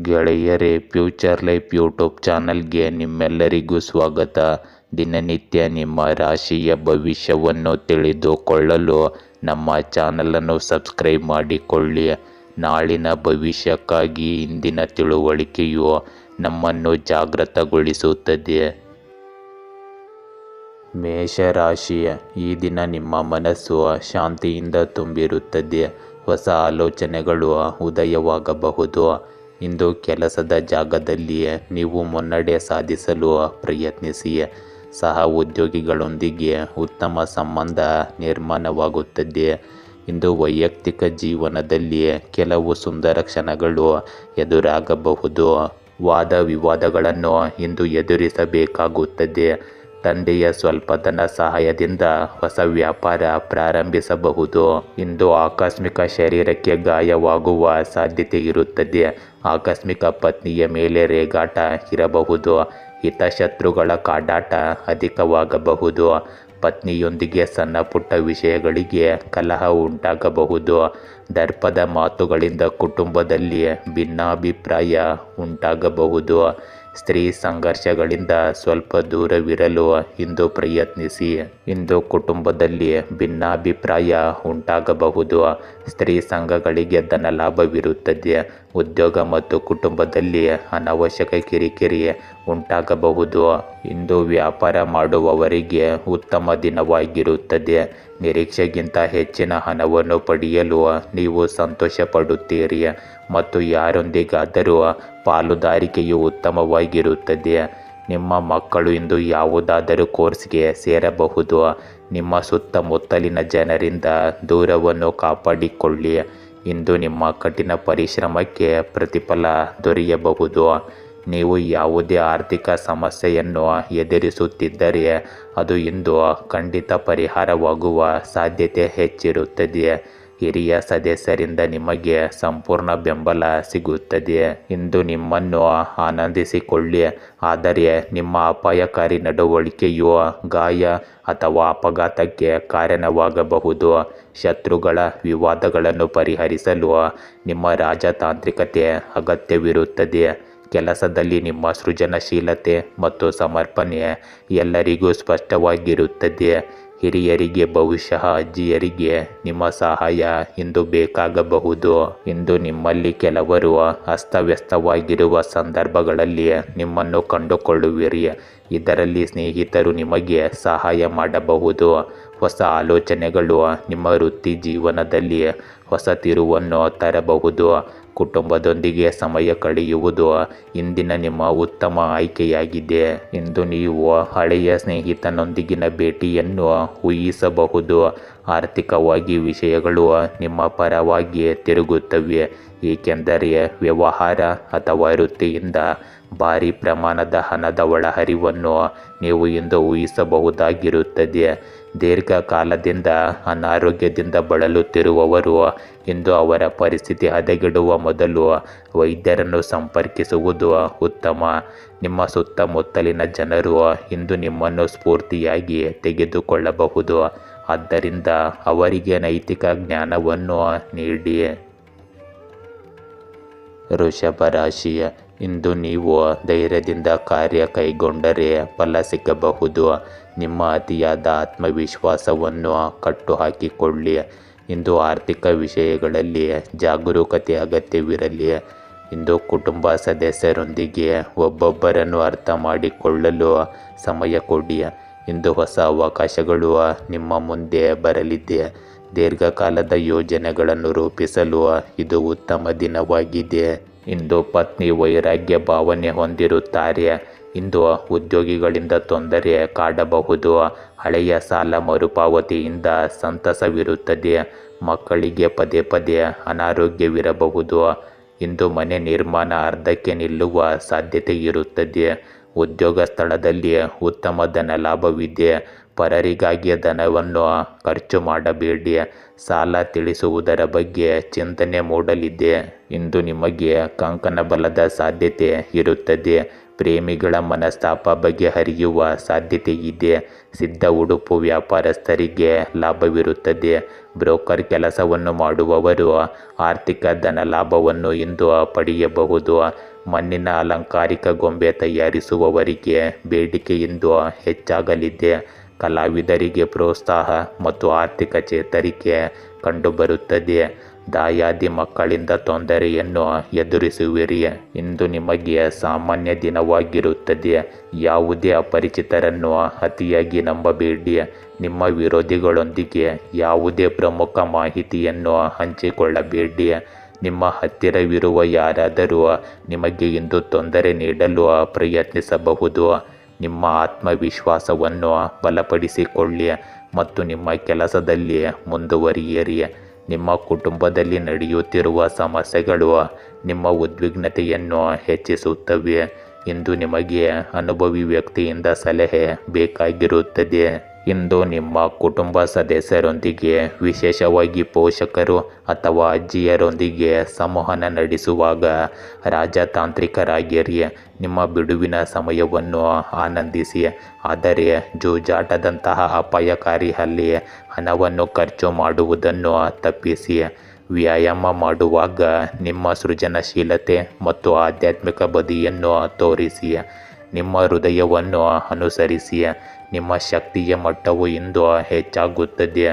ಗೆಳೆಯರೇ, future life YouTube ಚಾನಲ್ಗೆ ನಿಮ್ಮೆಲ್ಲರಿಗೂ ಸ್ವಾಗತ. ದಿನನಿತ್ಯ ನಿಮ್ಮ ರಾಶಿಯ ಭವಿಷ್ಯವನ್ನು ತಿಳಿದುಕೊಳ್ಳಲು ನಮ್ಮ ಚಾನಲನ್ನು ಸಬ್ಸ್ಕ್ರೈಬ್ ಮಾಡಿಕೊಳ್ಳಿ. ನಾಳಿನ ಭವಿಷ್ಯಕ್ಕಾಗಿ ಇಂದಿನ ತಿಳುವಳಿಕೆಯು ನಮ್ಮನ್ನು ಜಾಗೃತಗೊಳಿಸುತ್ತದೆ. ಮೇಷರಾಶಿ, ಈ ದಿನ ನಿಮ್ಮ ಮನಸ್ಸು ಶಾಂತಿಯಿಂದ ತುಂಬಿರುತ್ತದೆ. ಹೊಸ ಆಲೋಚನೆಗಳು ಉದಯವಾಗಬಹುದು. ಇಂದು ಕೆಲಸದ ಜಾಗದಲ್ಲಿ ನೀವು ಮುನ್ನಡೆ ಸಾಧಿಸಲು ಪ್ರಯತ್ನಿಸಿ. ಸಹ ಉದ್ಯೋಗಿಗಳೊಂದಿಗೆ ಉತ್ತಮ ಸಂಬಂಧ ನಿರ್ಮಾಣವಾಗುತ್ತದೆ. ಇಂದು ವೈಯಕ್ತಿಕ ಜೀವನದಲ್ಲಿ ಕೆಲವು ಸುಂದರ ಕ್ಷಣಗಳು ಎದುರಾಗಬಹುದು. ವಾದ ವಿವಾದಗಳನ್ನು ಇಂದು ಎದುರಿಸಬೇಕಾಗುತ್ತದೆ. ತಂದೆಯ ಸ್ವಲ್ಪ ಧನ ಸಹಾಯದಿಂದ ಹೊಸ ವ್ಯಾಪಾರ ಪ್ರಾರಂಭಿಸಬಹುದು. ಇಂದು ಆಕಸ್ಮಿಕ ಶರೀರಕ್ಕೆ ಗಾಯವಾಗುವ ಸಾಧ್ಯತೆ ಇರುತ್ತದೆ. ಆಕಸ್ಮಿಕ ಪತ್ನಿಯ ಮೇಲೆ ರೇಗಾಟ ಇರಬಹುದು. ಹಿತಶತ್ರುಗಳ ಕಾಡಾಟ ಅಧಿಕವಾಗಬಹುದು. ಪತ್ನಿಯೊಂದಿಗೆ ಸಣ್ಣ ಪುಟ್ಟ ವಿಷಯಗಳಿಗೆ ಕಲಹ ಉಂಟಾಗಬಹುದು. ದರ್ಪದ ಮಾತುಗಳಿಂದ ಕುಟುಂಬದಲ್ಲಿ ಭಿನ್ನಾಭಿಪ್ರಾಯ ಉಂಟಾಗಬಹುದು. ಸ್ತ್ರೀ ಸಂಘರ್ಷಗಳಿಂದ ಸ್ವಲ್ಪ ದೂರವಿರಲು ಇಂದು ಪ್ರಯತ್ನಿಸಿ. ಇಂದು ಕುಟುಂಬದಲ್ಲಿ ಭಿನ್ನಾಭಿಪ್ರಾಯ ಉಂಟಾಗಬಹುದು. ಸ್ತ್ರೀ ಸಂಘಗಳಿಗೆ ಧನಲಾಭವಿರುತ್ತದೆ. ಉದ್ಯೋಗ ಮತ್ತು ಕುಟುಂಬದಲ್ಲಿ ಅನಾವಶ್ಯಕ ಕಿರಿಕಿರಿ ಉಂಟಾಗಬಹುದು. ಇಂದು ವ್ಯಾಪಾರ ಮಾಡುವವರಿಗೆ ಉತ್ತಮ ದಿನವಾಗಿರುತ್ತದೆ. ನಿರೀಕ್ಷೆಗಿಂತ ಹೆಚ್ಚಿನ ಹಣವನ್ನು ಪಡೆಯಲು ನೀವು ಸಂತೋಷ ಪಡುತ್ತೀರಿ ಮತ್ತು ಯಾರೊಂದಿಗಾದರೂ ಪಾಲುದಾರಿಕೆಯು ಉತ್ತಮವಾಗಿರುತ್ತದೆ. ನಿಮ್ಮ ಮಕ್ಕಳು ಇಂದು ಯಾವುದಾದರೂ ಕೋರ್ಸ್ಗೆ ಸೇರಬಹುದು. ನಿಮ್ಮ ಸುತ್ತಮುತ್ತಲಿನ ಜನರಿಂದ ದೂರವನ್ನು ಕಾಪಾಡಿಕೊಳ್ಳಿ. ಇಂದು ನಿಮ್ಮ ಕಠಿಣ ಪರಿಶ್ರಮಕ್ಕೆ ಪ್ರತಿಫಲ ದೊರೆಯಬಹುದು. ನೀವು ಯಾವುದೇ ಆರ್ಥಿಕ ಸಮಸ್ಯೆಯನ್ನು ಎದುರಿಸುತ್ತಿದ್ದರೆ ಅದು ಇಂದು ಖಂಡಿತ ಪರಿಹಾರವಾಗುವ ಸಾಧ್ಯತೆ ಹೆಚ್ಚಿರುತ್ತದೆ. ಹಿರಿಯ ಸದಸ್ಯರಿಂದ ನಿಮಗೆ ಸಂಪೂರ್ಣ ಬೆಂಬಲ ಸಿಗುತ್ತದೆ. ಇಂದು ನಿಮ್ಮನ್ನು ಆನಂದಿಸಿಕೊಳ್ಳಿ, ಆದರೆ ನಿಮ್ಮ ಅಪಾಯಕಾರಿ ನಡವಳಿಕೆಯು ಗಾಯ ಅಥವಾ ಅಪಘಾತಕ್ಕೆ ಕಾರಣವಾಗಬಹುದು. ಶತ್ರುಗಳ ವಿವಾದಗಳನ್ನು ಪರಿಹರಿಸಲು ನಿಮ್ಮ ರಾಜತಾಂತ್ರಿಕತೆ ಅಗತ್ಯವಿರುತ್ತದೆ. ಕೆಲಸದಲ್ಲಿ ನಿಮ್ಮ ಸೃಜನಶೀಲತೆ ಮತ್ತು ಸಮರ್ಪಣೆ ಎಲ್ಲರಿಗೂ ಸ್ಪಷ್ಟವಾಗಿರುತ್ತದೆ. ಹಿರಿಯರಿಗೆ, ಬಹುಶಃ ಅಜ್ಜಿಯರಿಗೆ ನಿಮ್ಮ ಸಹಾಯ ಇಂದು ಬೇಕಾಗಬಹುದು. ಇಂದು ನಿಮ್ಮಲ್ಲಿ ಕೆಲವರು ಅಸ್ತವ್ಯಸ್ತವಾಗಿರುವ ಸಂದರ್ಭಗಳಲ್ಲಿ ನಿಮ್ಮನ್ನು ಕಂಡುಕೊಳ್ಳುವಿರಿ. ಇದರಲ್ಲಿ ಸ್ನೇಹಿತರು ನಿಮಗೆ ಸಹಾಯ ಮಾಡಬಹುದು. ಹೊಸ ಆಲೋಚನೆಗಳು ನಿಮ್ಮ ವೃತ್ತಿ ಜೀವನದಲ್ಲಿ ಹೊಸ ತಿರುವನ್ನು ತರಬಹುದು. ಕುಟುಂಬದೊಂದಿಗೆ ಸಮಯ ಕಳೆಯುವುದು ಇಂದಿನ ನಿಮ್ಮ ಉತ್ತಮ ಆಯ್ಕೆಯಾಗಿದೆ. ಇಂದು ನೀವು ಹಳೆಯ ಸ್ನೇಹಿತನೊಂದಿಗಿನ ಭೇಟಿಯನ್ನು ಊಹಿಸಬಹುದು. ಆರ್ಥಿಕವಾಗಿ ವಿಷಯಗಳು ನಿಮ್ಮ ಪರವಾಗಿ ತಿರುಗುತ್ತವೆ, ಏಕೆಂದರೆ ವ್ಯವಹಾರ ಅಥವಾ ವೃತ್ತಿಯಿಂದ ಭಾರಿ ಪ್ರಮಾಣದ ಹಣದ ಒಳಹರಿವನ್ನು ನೀವು ಇಂದು ಊಹಿಸಬಹುದಾಗಿರುತ್ತದೆ. ದೀರ್ಘಕಾಲದಿಂದ ಅನಾರೋಗ್ಯದಿಂದ ಬಳಲುತ್ತಿರುವವರು ಇಂದು ಅವರ ಪರಿಸ್ಥಿತಿ ಹದಗೆಡುವ ಮೊದಲು ವೈದ್ಯರನ್ನು ಸಂಪರ್ಕಿಸುವುದು ಉತ್ತಮ. ನಿಮ್ಮ ಸುತ್ತಮುತ್ತಲಿನ ಜನರು ಇಂದು ನಿಮ್ಮನ್ನು ಸ್ಫೂರ್ತಿಯಾಗಿ ತೆಗೆದುಕೊಳ್ಳಬಹುದು. ಆದ್ದರಿಂದ ಅವರಿಗೆ ನೈತಿಕ ಜ್ಞಾನವನ್ನು ನೀಡಿ. ವೃಷಭ ರಾಶಿ, ಇಂದು ನೀವು ಧೈರ್ಯದಿಂದ ಕಾರ್ಯ ಕೈಗೊಂಡರೆ ಫಲ ಸಿಗಬಹುದು. ನಿಮ್ಮ ಅತಿಯಾದ ಆತ್ಮವಿಶ್ವಾಸವನ್ನು ಕಟ್ಟುಹಾಕಿಕೊಳ್ಳಿ. ಇಂದು ಆರ್ಥಿಕ ವಿಷಯಗಳಲ್ಲಿ ಜಾಗರೂಕತೆ ಅಗತ್ಯವಿರಲಿ. ಇಂದು ಕುಟುಂಬ ಸದಸ್ಯರೊಂದಿಗೆ ಒಬ್ಬೊಬ್ಬರನ್ನು ಅರ್ಥ ಮಾಡಿಕೊಳ್ಳಲು ಸಮಯ ಕೊಡಿ. ಇಂದು ಹೊಸ ಅವಕಾಶಗಳು ನಿಮ್ಮ ಮುಂದೆ ಬರಲಿದೆ. ದೀರ್ಘಕಾಲದ ಯೋಜನೆಗಳನ್ನು ರೂಪಿಸಲು ಇದು ಉತ್ತಮ ದಿನವಾಗಿದೆ. ಇಂದು ಪತ್ನಿ ವೈರಾಗ್ಯ ಭಾವನೆ ಹೊಂದಿರುತ್ತಾರೆ. ಇಂದು ಉದ್ಯೋಗಿಗಳಿಂದ ತೊಂದರೆ ಕಾಡಬಹುದು. ಹಳೆಯ ಸಾಲ ಮರುಪಾವತಿಯಿಂದ ಸಂತಸವಿರುತ್ತದೆ. ಮಕ್ಕಳಿಗೆ ಪದೇ ಪದೇ ಅನಾರೋಗ್ಯವಿರಬಹುದು. ಇಂದು ಮನೆ ನಿರ್ಮಾಣ ಅರ್ಧಕ್ಕೆ ನಿಲ್ಲುವ ಸಾಧ್ಯತೆ ಇರುತ್ತದೆ. ಉದ್ಯೋಗ ಸ್ಥಳದಲ್ಲಿ ಉತ್ತಮ ಧನಲಾಭವಿದೆ. ಪರರಿಗಾಗಿ ಧನವನ್ನು ಖರ್ಚು ಮಾಡಬೇಡಿ. ಸಾಲ ತಿಳಿಸುವುದರ ಬಗ್ಗೆ ಚಿಂತನೆ ಮೂಡಲಿದೆ. ಇಂದು ನಿಮಗೆ ಕಂಕಣ ಬಲದ ಸಾಧ್ಯತೆ ಇರುತ್ತದೆ. ಪ್ರೇಮಿಗಳ ಮನಸ್ತಾಪ ಬಗೆಹರಿಯುವ ಸಾಧ್ಯತೆ ಇದೆ. ಸಿದ್ಧ ಉಡುಪು ವ್ಯಾಪಾರಸ್ಥರಿಗೆ ಲಾಭವಿರುತ್ತದೆ. ಬ್ರೋಕರ್ ಕೆಲಸವನ್ನು ಮಾಡುವವರು ಆರ್ಥಿಕ ಧನ ಲಾಭವನ್ನು ಇಂದು ಪಡೆಯಬಹುದು. ಮಣ್ಣಿನ ಅಲಂಕಾರಿಕ ಗೊಂಬೆ ತಯಾರಿಸುವವರಿಗೆ ಬೇಡಿಕೆ ಇಂದು ಹೆಚ್ಚಾಗಲಿದೆ. ಕಲಾವಿದರಿಗೆ ಪ್ರೋತ್ಸಾಹ ಮತ್ತು ಆರ್ಥಿಕ ಚೇತರಿಕೆ ಕಂಡುಬರುತ್ತದೆ. ದಾಯಾದಿ ಮಕ್ಕಳಿಂದ ತೊಂದರೆಯನ್ನು ಎದುರಿಸುವಿರಿ. ಇಂದು ನಿಮಗೆ ಸಾಮಾನ್ಯ ದಿನವಾಗಿರುತ್ತದೆ. ಯಾವುದೇ ಅಪರಿಚಿತರನ್ನು ಅತಿಯಾಗಿ ನಂಬಬೇಡಿ. ನಿಮ್ಮ ವಿರೋಧಿಗಳೊಂದಿಗೆ ಯಾವುದೇ ಪ್ರಮುಖ ಮಾಹಿತಿಯನ್ನು ಹಂಚಿಕೊಳ್ಳಬೇಡಿ. ನಿಮ್ಮ ಹತ್ತಿರವಿರುವ ಯಾರಾದರೂ ನಿಮಗೆ ಇಂದು ತೊಂದರೆ ನೀಡಲು ಪ್ರಯತ್ನಿಸಬಹುದು. ನಿಮ್ಮ ಆತ್ಮವಿಶ್ವಾಸವನ್ನು ಬಲಪಡಿಸಿಕೊಳ್ಳಿ ಮತ್ತು ನಿಮ್ಮ ಕೆಲಸದಲ್ಲಿ ಮುಂದುವರಿಯಿರಿ. ನಿಮ್ಮ ಕುಟುಂಬದಲ್ಲಿ ನಡೆಯುತ್ತಿರುವ ಸಮಸ್ಯೆಗಳು ನಿಮ್ಮ ಉದ್ವಿಗ್ನತೆಯನ್ನು ಹೆಚ್ಚಿಸುತ್ತವೆ. ಇಂದು ನಿಮಗೆ ಅನುಭವಿ ವ್ಯಕ್ತಿಯಿಂದ ಸಲಹೆ ಬೇಕಾಗಿರುತ್ತದೆ. ಇಂದು ನಿಮ್ಮ ಕುಟುಂಬ ಸದಸ್ಯರೊಂದಿಗೆ, ವಿಶೇಷವಾಗಿ ಪೋಷಕರು ಅಥವಾ ಅಜ್ಜಿಯರೊಂದಿಗೆ ಸಂವಹನ ನಡೆಸುವಾಗ ರಾಜತಾಂತ್ರಿಕರಾಗಿರಿ. ನಿಮ್ಮ ಬಿಡುವಿನ ಸಮಯವನ್ನು ಆನಂದಿಸಿ, ಆದರೆ ಜೂಜಾಟದಂತಹ ಅಪಾಯಕಾರಿ ಹಲ್ಲೆ ಹಣವನ್ನು ಖರ್ಚು ಮಾಡುವುದನ್ನು ತಪ್ಪಿಸಿ. ವ್ಯಾಯಾಮ ಮಾಡುವಾಗ ನಿಮ್ಮ ಸೃಜನಶೀಲತೆ ಮತ್ತು ಆಧ್ಯಾತ್ಮಿಕ ಬದಿಯನ್ನು ತೋರಿಸಿ. ನಿಮ್ಮ ಹೃದಯವನ್ನು ಅನುಸರಿಸಿ. ನಿಮ್ಮ ಶಕ್ತಿಯ ಮಟ್ಟವು ಇಂದು ಹೆಚ್ಚಾಗುತ್ತದೆ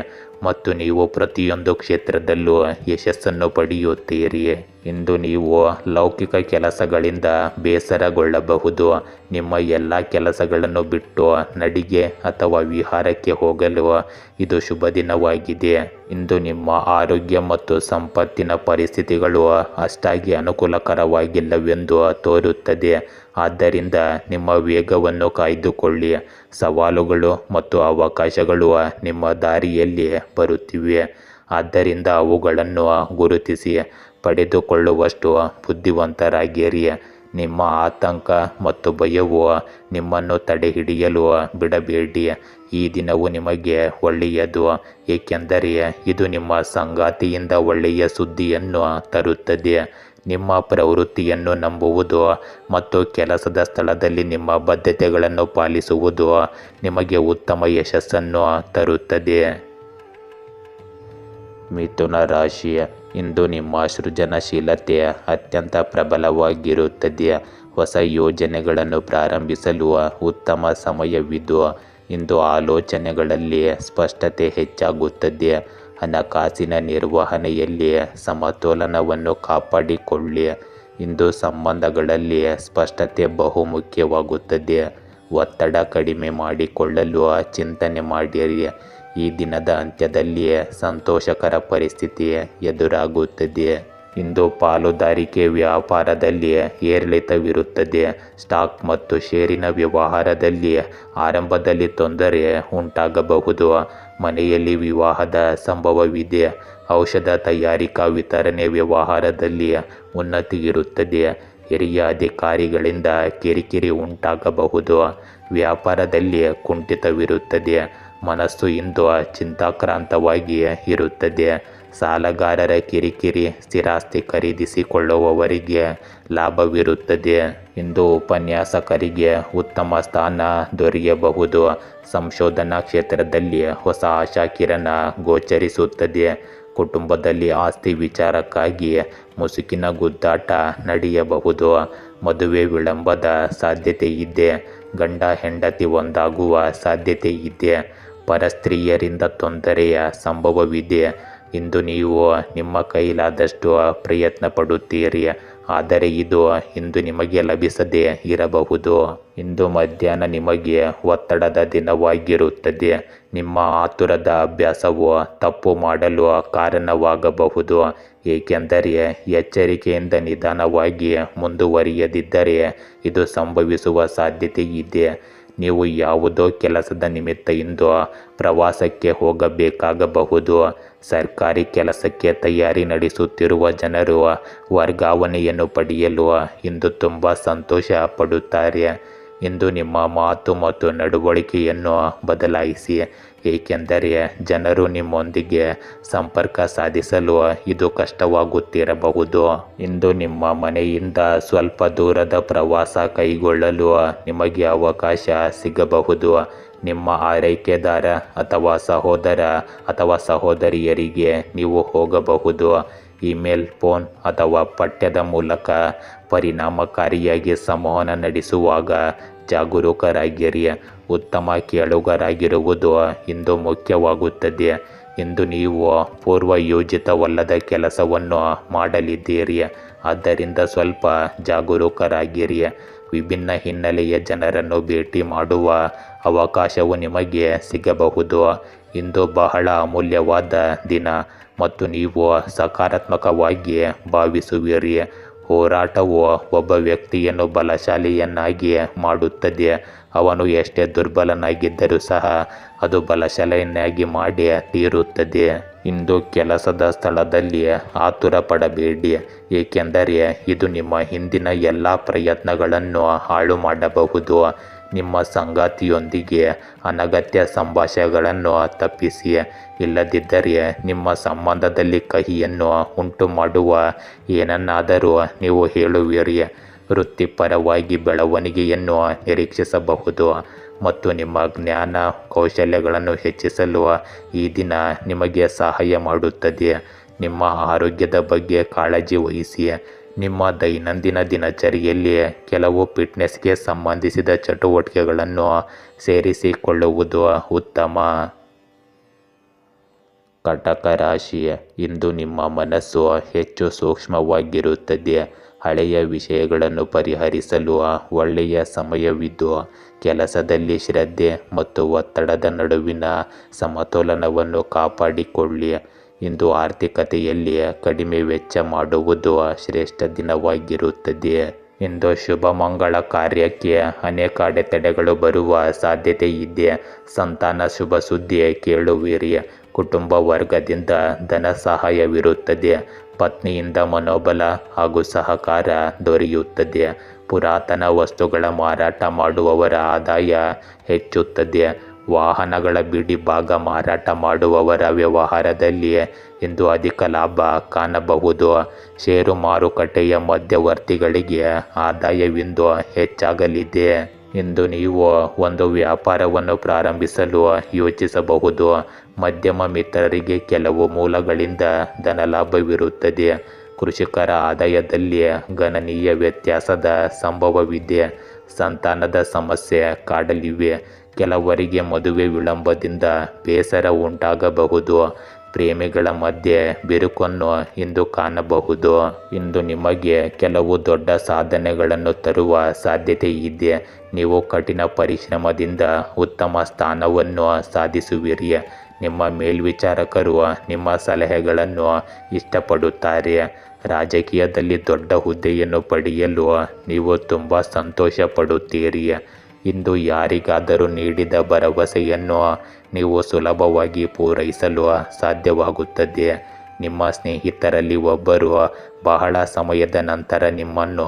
ಮತ್ತು ನೀವು ಪ್ರತಿಯೊಂದು ಕ್ಷೇತ್ರದಲ್ಲೂ ಯಶಸ್ಸನ್ನು ಪಡೆಯುತ್ತೀರಿ. ಇಂದು ನೀವು ಲೌಕಿಕ ಕೆಲಸಗಳಿಂದ ಬೇಸರಗೊಳ್ಳಬಹುದು. ನಿಮ್ಮ ಎಲ್ಲ ಕೆಲಸಗಳನ್ನು ಬಿಟ್ಟು ನಡಿಗೆ ಅಥವಾ ವಿಹಾರಕ್ಕೆ ಹೋಗಲು ಇದು ಶುಭ ದಿನವಾಗಿದೆ. ಇಂದು ನಿಮ್ಮ ಆರೋಗ್ಯ ಮತ್ತು ಸಂಪತ್ತಿನ ಪರಿಸ್ಥಿತಿಗಳು ಅಷ್ಟಾಗಿ ಅನುಕೂಲಕರವಾಗಿಲ್ಲವೆಂದು ತೋರುತ್ತದೆ. ಆದ್ದರಿಂದ ನಿಮ್ಮ ವೇಗವನ್ನು ಕಾಯ್ದುಕೊಳ್ಳಿ. ಸವಾಲುಗಳು ಮತ್ತು ಅವಕಾಶಗಳು ನಿಮ್ಮ ದಾರಿಯಲ್ಲಿ ಬರುತ್ತಿವೆ. ಆದ್ದರಿಂದ ಅವುಗಳನ್ನು ಗುರುತಿಸಿ ಪಡೆದುಕೊಳ್ಳುವಷ್ಟು ಬುದ್ಧಿವಂತರಾಗಿರಿ. ನಿಮ್ಮ ಆತಂಕ ಮತ್ತು ಭಯವು ನಿಮ್ಮನ್ನು ತಡೆಹಿಡಿಯಲು ಬಿಡಬೇಡಿ. ಈ ದಿನವು ನಿಮಗೆ ಒಳ್ಳೆಯದು, ಏಕೆಂದರೆ ಇದು ನಿಮ್ಮ ಸಂಗಾತಿಯಿಂದ ಒಳ್ಳೆಯ ಸುದ್ದಿಯನ್ನು ತರುತ್ತದೆ. ನಿಮ್ಮ ಪ್ರವೃತ್ತಿಯನ್ನು ನಂಬುವುದು ಮತ್ತು ಕೆಲಸದ ಸ್ಥಳದಲ್ಲಿ ನಿಮ್ಮ ಬದ್ಧತೆಗಳನ್ನು ಪಾಲಿಸುವುದು ನಿಮಗೆ ಉತ್ತಮ ಯಶಸ್ಸನ್ನು ತರುತ್ತದೆ. ಮಿಥುನ ರಾಶಿ, ಇಂದು ನಿಮ್ಮ ಸೃಜನಶೀಲತೆ ಅತ್ಯಂತ ಪ್ರಬಲವಾಗಿರುತ್ತದೆ. ಹೊಸ ಯೋಜನೆಗಳನ್ನು ಪ್ರಾರಂಭಿಸಲು ಉತ್ತಮ ಸಮಯವಿದು. ಇಂದು ಆಲೋಚನೆಗಳಲ್ಲಿ ಸ್ಪಷ್ಟತೆ ಹೆಚ್ಚಾಗುತ್ತದೆ. ಹಣಕಾಸಿನ ನಿರ್ವಹಣೆಯಲ್ಲಿ ಸಮತೋಲನವನ್ನು ಕಾಪಾಡಿಕೊಳ್ಳಿ. ಇಂದು ಸಂಬಂಧಗಳಲ್ಲಿ ಸ್ಪಷ್ಟತೆ ಬಹುಮುಖ್ಯವಾಗುತ್ತದೆ. ಒತ್ತಡ ಕಡಿಮೆ ಮಾಡಿಕೊಳ್ಳಲು ಚಿಂತನೆ ಮಾಡಿರಿ. ಈ ದಿನದ ಅಂತ್ಯದಲ್ಲಿ ಸಂತೋಷಕರ ಪರಿಸ್ಥಿತಿ ಎದುರಾಗುತ್ತದೆ. ಇಂದು ಪಾಲುದಾರಿಕೆ ವ್ಯಾಪಾರದಲ್ಲಿ ಏರಿಳಿತವಿರುತ್ತದೆ. ಸ್ಟಾಕ್ ಮತ್ತು ಷೇರಿನ ವ್ಯವಹಾರದಲ್ಲಿ ಆರಂಭದಲ್ಲಿ ತೊಂದರೆ ಉಂಟಾಗಬಹುದು. ಮನೆಯಲ್ಲಿ ವಿವಾಹದ ಸಂಭವವಿದೆ. ಔಷಧ ತಯಾರಿಕಾ ವಿತರಣೆ ವ್ಯವಹಾರದಲ್ಲಿ ಉನ್ನತಿ ಇರುತ್ತದೆ. ಹಿರಿಯ ಅಧಿಕಾರಿಗಳಿಂದ ಕಿರಿಕಿರಿ ಉಂಟಾಗಬಹುದು. ವ್ಯಾಪಾರದಲ್ಲಿ ಕುಂಠಿತವಿರುತ್ತದೆ. ಮನಸ್ಸು ಇಂದು ಚಿಂತಾಕ್ರಾಂತವಾಗಿ ಇರುತ್ತದೆ. ಸಾಲಗಾರರ ಕಿರಿಕಿರಿ, ಸ್ಥಿರಾಸ್ತಿ ಖರೀದಿಸಿಕೊಳ್ಳುವವರಿಗೆ ಲಾಭವಿರುತ್ತದೆ. ಇಂದು ಉಪನ್ಯಾಸಕರಿಗೆ ಉತ್ತಮ ಸ್ಥಾನ ದೊರೆಯಬಹುದು. ಸಂಶೋಧನಾ ಕ್ಷೇತ್ರದಲ್ಲಿ ಹೊಸ ಆಶಾಕಿರಣ ಗೋಚರಿಸುತ್ತದೆ. ಕುಟುಂಬದಲ್ಲಿ ಆಸ್ತಿ ವಿಚಾರಕ್ಕಾಗಿ ಮುಸುಕಿನ ಗುದ್ದಾಟ ನಡೆಯಬಹುದು. ಮದುವೆ ವಿಳಂಬದ ಸಾಧ್ಯತೆ ಇದೆ. ಗಂಡ ಹೆಂಡತಿ ಒಂದಾಗುವ ಸಾಧ್ಯತೆ ಇದೆ. ಪರಸ್ತ್ರೀಯರಿಂದ ತೊಂದರೆಯ ಸಂಭವವಿದೆ. ಇಂದು ನೀವು ನಿಮ್ಮ ಕೈಲಾದಷ್ಟು ಪ್ರಯತ್ನ ಪಡುತ್ತೀರಿ, ಆದರೆ ಇದು ಇಂದು ನಿಮಗೆ ಲಭಿಸದೇ ಇರಬಹುದು. ಇಂದು ಮಧ್ಯಾಹ್ನ ನಿಮಗೆ ಒತ್ತಡದ ದಿನವಾಗಿರುತ್ತದೆ. ನಿಮ್ಮ ಆತುರದ ಅಭ್ಯಾಸವು ತಪ್ಪು ಮಾಡಲು ಕಾರಣವಾಗಬಹುದು, ಏಕೆಂದರೆ ಎಚ್ಚರಿಕೆಯಿಂದ ನಿಧಾನವಾಗಿ ಮುಂದುವರಿಯದಿದ್ದರೆ ಇದು ಸಂಭವಿಸುವ ಸಾಧ್ಯತೆ ಇದೆ. ನೀವು ಯಾವುದೋ ಕೆಲಸದ ನಿಮಿತ್ತ ಇಂದು ಪ್ರವಾಸಕ್ಕೆ ಹೋಗಬೇಕಾಗಬಹುದು. ಸರ್ಕಾರಿ ಕೆಲಸಕ್ಕೆ ತಯಾರಿ ನಡೆಸುತ್ತಿರುವ ಜನರು ವರ್ಗಾವಣೆಯನ್ನು ಪಡೆಯಲು ಇಂದು ತುಂಬ ಸಂತೋಷ ಪಡುತ್ತಾರೆ. ಇಂದು ನಿಮ್ಮ ಮಾತು ಮತ್ತು ನಡವಳಿಕೆಯನ್ನು ಬದಲಾಯಿಸಿ, ಏಕೆಂದರೆ ಜನರು ನಿಮ್ಮೊಂದಿಗೆ ಸಂಪರ್ಕ ಸಾಧಿಸಲು ಇದು ಕಷ್ಟವಾಗುತ್ತಿರಬಹುದು. ಇಂದು ನಿಮ್ಮ ಮನೆಯಿಂದ ಸ್ವಲ್ಪ ದೂರದ ಪ್ರವಾಸ ಕೈಗೊಳ್ಳಲು ನಿಮಗೆ ಅವಕಾಶ ಸಿಗಬಹುದು. ನಿಮ್ಮ ಆರೈಕೆದಾರ ಅಥವಾ ಸಹೋದರ ಅಥವಾ ಸಹೋದರಿಯರಿಗೆ ನೀವು ಹೋಗಬಹುದು. ಇಮೇಲ್, ಫೋನ್ ಅಥವಾ ಪಠ್ಯದ ಮೂಲಕ ಪರಿಣಾಮಕಾರಿಯಾಗಿ ಸಂವಹನ ನಡೆಸುವಾಗ ಜಾಗರೂಕರಾಗಿರಿ. ಉತ್ತಮ ಕೇಳುಗರಾಗಿರುವುದು ಇಂದು ಮುಖ್ಯವಾಗುತ್ತದೆ. ಇಂದು ನೀವು ಪೂರ್ವಯೋಜಿತವಲ್ಲದ ಕೆಲಸವನ್ನು ಮಾಡಲಿದ್ದೀರಿ, ಆದ್ದರಿಂದ ಸ್ವಲ್ಪ ಜಾಗರೂಕರಾಗಿರಿ. ವಿಭಿನ್ನ ಹಿನ್ನೆಲೆಯ ಜನರನ್ನು ಭೇಟಿ ಮಾಡುವ ಅವಕಾಶವು ನಿಮಗೆ ಸಿಗಬಹುದು. ಇಂದು ಬಹಳ ಅಮೂಲ್ಯವಾದ ದಿನ ಮತ್ತು ನೀವು ಸಕಾರಾತ್ಮಕವಾಗಿ ಭಾವಿಸುವಿರಿ. ಹೋರಾಟವು ಒಬ್ಬ ವ್ಯಕ್ತಿಯನ್ನು ಬಲಶಾಲಿಯನ್ನಾಗಿ ಮಾಡುತ್ತದೆ. ಅವನು ಎಷ್ಟೇ ದುರ್ಬಲನಾಗಿದ್ದರೂ ಸಹ ಅದು ಬಲಶಾಲಿಯನ್ನಾಗಿ ಮಾಡಿ ತೀರುತ್ತದೆ. ಇಂದು ಕೆಲಸದ ಸ್ಥಳದಲ್ಲಿ ಆತುರ ಪಡಬೇಡಿ, ಏಕೆಂದರೆ ಇದು ನಿಮ್ಮ ಹಿಂದಿನ ಎಲ್ಲ ಪ್ರಯತ್ನಗಳನ್ನು ಹಾಳು ಮಾಡಬಹುದು. ನಿಮ್ಮ ಸಂಗಾತಿಯೊಂದಿಗೆ ಅನಗತ್ಯ ಸಂಭಾಷಣೆಗಳನ್ನು ತಪ್ಪಿಸಿ, ಇಲ್ಲದಿದ್ದರೆ ನಿಮ್ಮ ಸಂಬಂಧದಲ್ಲಿ ಕಹಿಯನ್ನು ಉಂಟು ಮಾಡುವ ಏನನ್ನಾದರೂ ನೀವು ಹೇಳುವಿರಿ. ವೃತ್ತಿಪರವಾಗಿ ಬೆಳವಣಿಗೆಯನ್ನು ನಿರೀಕ್ಷಿಸಬಹುದು ಮತ್ತು ನಿಮ್ಮ ಜ್ಞಾನ ಕೌಶಲ್ಯಗಳನ್ನು ಹೆಚ್ಚಿಸಲು ಈ ದಿನ ನಿಮಗೆ ಸಹಾಯ ಮಾಡುತ್ತದೆ. ನಿಮ್ಮ ಆರೋಗ್ಯದ ಬಗ್ಗೆ ಕಾಳಜಿ ವಹಿಸಿ. ನಿಮ್ಮ ದೈನಂದಿನ ದಿನಚರಿಯಲ್ಲಿ ಕೆಲವು ಫಿಟ್ನೆಸ್ಗೆ ಸಂಬಂಧಿಸಿದ ಚಟುವಟಿಕೆಗಳನ್ನು ಸೇರಿಸಿಕೊಳ್ಳುವುದು ಉತ್ತಮ. ಕಟಕ ರಾಶಿ, ಇಂದು ನಿಮ್ಮ ಮನಸ್ಸು ಹೆಚ್ಚು ಸೂಕ್ಷ್ಮವಾಗಿರುತ್ತದೆ. ಹಳೆಯ ವಿಷಯಗಳನ್ನು ಪರಿಹರಿಸಲು ಒಳ್ಳೆಯ ಸಮಯವಿದ್ದು, ಕೆಲಸದಲ್ಲಿ ಶ್ರದ್ಧೆ ಮತ್ತು ಒತ್ತಡದ ನಡುವಿನ ಸಮತೋಲನವನ್ನು ಕಾಪಾಡಿಕೊಳ್ಳಿ. ಇಂದು ಆರ್ಥಿಕತೆಯಲ್ಲಿ ಕಡಿಮೆ ವೆಚ್ಚ ಮಾಡುವುದು ಶ್ರೇಷ್ಠ ದಿನವಾಗಿರುತ್ತದೆ. ಇಂದು ಶುಭ ಮಂಗಳ ಕಾರ್ಯಕ್ಕೆ ಅನೇಕ ಅಡೆತಡೆಗಳು ಬರುವ ಸಾಧ್ಯತೆ ಇದೆ. ಸಂತಾನ ಶುಭ ಸುದ್ದಿ ಕೇಳುವಿರಿ. ಕುಟುಂಬ ವರ್ಗದಿಂದ ಧನ ಸಹಾಯವಿರುತ್ತದೆ. ಪತ್ನಿಯಿಂದ ಮನೋಬಲ ಹಾಗೂ ಸಹಕಾರ ದೊರೆಯುತ್ತದೆ. ಪುರಾತನ ವಸ್ತುಗಳ ಮಾರಾಟ ಮಾಡುವವರ ಆದಾಯ ಹೆಚ್ಚುತ್ತದೆ. ವಾಹನಗಳ ಬಿಡಿ ಭಾಗ ಮಾರಾಟ ಮಾಡುವವರ ವ್ಯವಹಾರದಲ್ಲಿ ಇಂದು ಅಧಿಕ ಲಾಭ ಕಾಣಬಹುದು. ಷೇರು ಮಾರುಕಟ್ಟೆಯ ಮಧ್ಯವರ್ತಿಗಳಿಗೆ ಆದಾಯವಿಂದು ಹೆಚ್ಚಾಗಲಿದೆ. ಇಂದು ನೀವು ಒಂದು ವ್ಯಾಪಾರವನ್ನು ಪ್ರಾರಂಭಿಸಲು ಯೋಚಿಸಬಹುದು. ಮಧ್ಯಮ ಮಿತ್ರರಿಗೆ ಕೆಲವು ಮೂಲಗಳಿಂದ ಧನಲಾಭವಿರುತ್ತದೆ. ಕೃಷಿಕರ ಆದಾಯದಲ್ಲಿ ಗಣನೀಯ ವ್ಯತ್ಯಾಸದ ಸಂಭವವಿದೆ. ಸಂತಾನದ ಸಮಸ್ಯೆ ಕಾಡಲಿವೆ. ಕೆಲವರಿಗೆ ಮದುವೆ ವಿಳಂಬದಿಂದ ಬೇಸರ ಉಂಟಾಗಬಹುದು. ಪ್ರೇಮಿಗಳ ಮಧ್ಯೆ ಬಿರುಕನ್ನು ಇಂದು ಕಾಣಬಹುದು. ಇಂದು ನಿಮಗೆ ಕೆಲವು ದೊಡ್ಡ ಸಾಧನೆಗಳನ್ನು ತರುವ ಸಾಧ್ಯತೆ ಇದೆ. ನೀವು ಕಠಿಣ ಪರಿಶ್ರಮದಿಂದ ಉತ್ತಮ ಸ್ಥಾನವನ್ನು ಸಾಧಿಸುವಿರಿ. ನಿಮ್ಮ ಮೇಲ್ವಿಚಾರಕರು ನಿಮ್ಮ ಸಲಹೆಗಳನ್ನು ಇಷ್ಟಪಡುತ್ತಾರೆ. ರಾಜಕೀಯದಲ್ಲಿ ದೊಡ್ಡ ಹುದ್ದೆಯನ್ನು ಪಡೆಯಲು ನೀವು ತುಂಬ ಸಂತೋಷ ಪಡುತ್ತೀರಿ. ಇಂದು ಯಾರಿಗಾದರೂ ನೀಡಿದ ಭರವಸೆಯನ್ನು ನೀವು ಸುಲಭವಾಗಿ ಪೂರೈಸಲು ಸಾಧ್ಯವಾಗುತ್ತದೆ. ನಿಮ್ಮ ಸ್ನೇಹಿತರಲ್ಲಿ ಒಬ್ಬರು ಬಹಳ ಸಮಯದ ನಂತರ ನಿಮ್ಮನ್ನು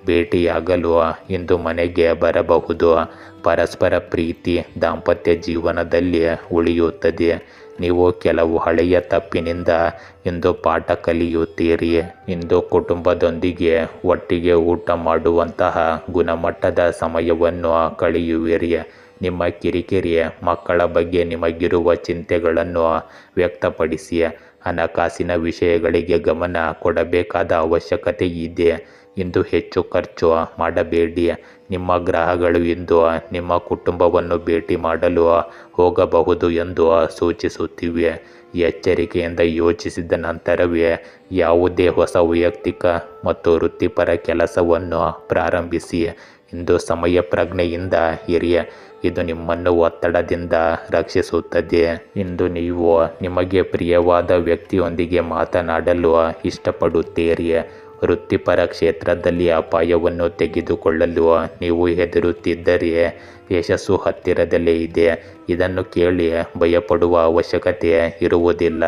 ಭೇಟಿಯಾಗಲು ಇಂದು ಮನೆಗೆ ಬರಬಹುದು. ಪರಸ್ಪರ ಪ್ರೀತಿ ದಾಂಪತ್ಯ ಜೀವನದಲ್ಲಿ ಉಳಿಯುತ್ತದೆ. ನೀವು ಕೆಲವು ಹಳೆಯ ತಪ್ಪಿನಿಂದ ಇಂದು ಪಾಠ ಕಲಿಯುತ್ತೀರಿ. ಇಂದು ಕುಟುಂಬದೊಂದಿಗೆ ಒಟ್ಟಿಗೆ ಊಟ ಮಾಡುವಂತಹ ಗುಣಮಟ್ಟದ ಸಮಯವನ್ನು ಕಳೆಯುವಿರಿ. ನಿಮ್ಮ ಕಿರಿಕಿರಿ ಮಕ್ಕಳ ಬಗ್ಗೆ ನಿಮಗಿರುವ ಚಿಂತೆಗಳನ್ನು ವ್ಯಕ್ತಪಡಿಸಿ. ಹಣಕಾಸಿನ ವಿಷಯಗಳಿಗೆ ಗಮನ ಕೊಡಬೇಕಾದ ಅವಶ್ಯಕತೆ ಇದೆ. ಇಂದು ಹೆಚ್ಚು ಖರ್ಚು ಮಾಡಬೇಡಿ. ನಿಮ್ಮ ಗ್ರಹಗಳು ಇಂದು ನಿಮ್ಮ ಕುಟುಂಬವನ್ನು ಭೇಟಿ ಮಾಡಲು ಹೋಗಬಹುದು ಎಂದು ಸೂಚಿಸುತ್ತಿವೆ. ಎಚ್ಚರಿಕೆಯಿಂದ ಯೋಚಿಸಿದ ನಂತರವೇ ಯಾವುದೇ ಹೊಸ ವೈಯಕ್ತಿಕ ಮತ್ತು ವೃತ್ತಿಪರ ಕೆಲಸವನ್ನು ಪ್ರಾರಂಭಿಸಿ. ಇಂದು ಸಮಯ ಪ್ರಜ್ಞೆಯಿಂದ ಇರಿ. ಇದು ನಿಮ್ಮನ್ನು ಒತ್ತಡದಿಂದ ರಕ್ಷಿಸುತ್ತದೆ. ಇಂದು ನೀವು ನಿಮಗೆ ಪ್ರಿಯವಾದ ವ್ಯಕ್ತಿಯೊಂದಿಗೆ ಮಾತನಾಡಲು ಇಷ್ಟಪಡುತ್ತೀರಿ. ವೃತ್ತಿಪರ ಕ್ಷೇತ್ರದಲ್ಲಿ ಅಪಾಯವನ್ನು ತೆಗೆದುಕೊಳ್ಳಲು ನೀವು ಹೆದರುತ್ತಿದ್ದರೆ ಯಶಸ್ಸು ಹತ್ತಿರದಲ್ಲೇ ಇದೆ. ಇದನ್ನು ಕೇಳಿ ಭಯಪಡುವ ಅವಶ್ಯಕತೆ ಇರುವುದಿಲ್ಲ.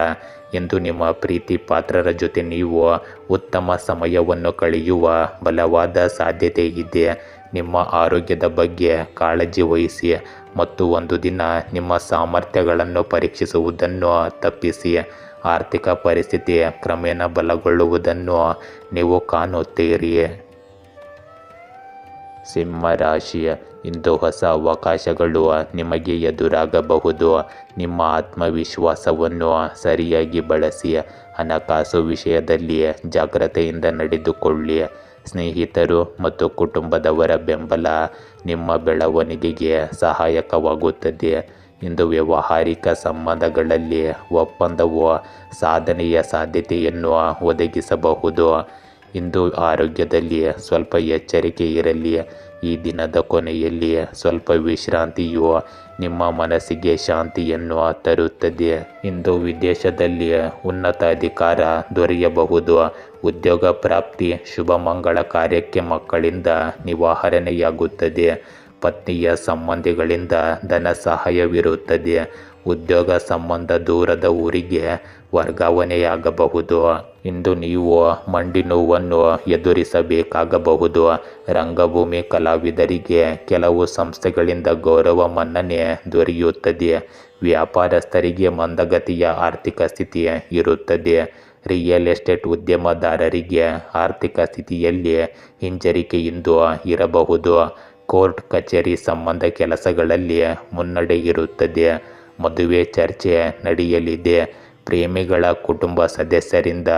ಎಂದು ನಿಮ್ಮ ಪ್ರೀತಿ ಪಾತ್ರರ ಜೊತೆ ನೀವು ಉತ್ತಮ ಸಮಯವನ್ನು ಕಳೆಯುವ ಬಲವಾದ ಸಾಧ್ಯತೆ ಇದೆ. ನಿಮ್ಮ ಆರೋಗ್ಯದ ಬಗ್ಗೆ ಕಾಳಜಿ ವಹಿಸಿ ಮತ್ತು ಒಂದು ದಿನ ನಿಮ್ಮ ಸಾಮರ್ಥ್ಯಗಳನ್ನು ಪರೀಕ್ಷಿಸುವುದನ್ನು ತಪ್ಪಿಸಿ. ಆರ್ಥಿಕ ಪರಿಸ್ಥಿತಿ ಕ್ರಮೇಣ ಬಲಗೊಳ್ಳುವುದನ್ನು ನೀವು ಕಾಣುತ್ತೀರಿ. ಸಿಂಹ ರಾಶಿ, ಇಂದು ಹೊಸ ಅವಕಾಶಗಳು ನಿಮಗೆ ಎದುರಾಗಬಹುದು. ನಿಮ್ಮ ಆತ್ಮವಿಶ್ವಾಸವನ್ನು ಸರಿಯಾಗಿ ಬಳಸಿ. ಹಣಕಾಸು ವಿಷಯದಲ್ಲಿ ಜಾಗ್ರತೆಯಿಂದ ನಡೆದುಕೊಳ್ಳಿ. ಸ್ನೇಹಿತರು ಮತ್ತು ಕುಟುಂಬದವರ ಬೆಂಬಲ ನಿಮ್ಮ ಬೆಳವಣಿಗೆಗೆ ಸಹಾಯಕವಾಗುತ್ತದೆ. ಇಂದು ವ್ಯಾವಹಾರಿಕ ಸಂಬಂಧಗಳಲ್ಲಿ ಒಪ್ಪಂದವು ಸಾಧನೆಯ ಸಾಧ್ಯತೆಯನ್ನು ಒದಗಿಸಬಹುದು. ಇಂದು ಆರೋಗ್ಯದಲ್ಲಿ ಸ್ವಲ್ಪ ಎಚ್ಚರಿಕೆ ಇರಲಿ. ಈ ದಿನದ ಕೊನೆಯಲ್ಲಿ ಸ್ವಲ್ಪ ವಿಶ್ರಾಂತಿಯು ನಿಮ್ಮ ಮನಸ್ಸಿಗೆ ಶಾಂತಿಯನ್ನು ತರುತ್ತದೆ. ಇಂದು ವಿದೇಶದಲ್ಲಿ ಉನ್ನತ ಅಧಿಕಾರ ದೊರೆಯಬಹುದು. ಉದ್ಯೋಗ ಪ್ರಾಪ್ತಿ, ಶುಭ ಮಂಗಳ ಕಾರ್ಯಕ್ಕೆ ಮಕ್ಕಳಿಂದ ನಿವಾರಣೆಯಾಗುತ್ತದೆ. ಪತ್ನಿಯ ಸಂಬಂಧಿಗಳಿಂದ ಧನ ಸಹಾಯವಿರುತ್ತದೆ. ಉದ್ಯೋಗ ಸಂಬಂಧ ದೂರದ ಊರಿಗೆ ವರ್ಗಾವಣೆಯಾಗಬಹುದು. ಇಂದು ನೀವು ಮಂಡಿ ನೋವನ್ನು ಎದುರಿಸಬೇಕಾಗಬಹುದು. ರಂಗಭೂಮಿ ಕಲಾವಿದರಿಗೆ ಕೆಲವು ಸಂಸ್ಥೆಗಳಿಂದ ಗೌರವ ಮನ್ನಣೆ ದೊರೆಯುತ್ತದೆ. ವ್ಯಾಪಾರಸ್ಥರಿಗೆ ಮಂದಗತಿಯ ಆರ್ಥಿಕ ಸ್ಥಿತಿ ಇರುತ್ತದೆ. ರಿಯಲ್ ಎಸ್ಟೇಟ್ ಉದ್ಯಮದಾರರಿಗೆ ಆರ್ಥಿಕ ಸ್ಥಿತಿಯಲ್ಲಿ ಹಿಂಜರಿಕೆಯಿಂದು ಇರಬಹುದು. ಕೋರ್ಟ್ ಕಚೇರಿ ಸಂಬಂಧ ಕೆಲಸಗಳಲ್ಲಿ ಮುನ್ನಡೆ ಇರುತ್ತದೆ. ಮದುವೆ ಚರ್ಚೆ ನಡೆಯಲಿದೆ. ಪ್ರೇಮಿಗಳ ಕುಟುಂಬ ಸದಸ್ಯರಿಂದ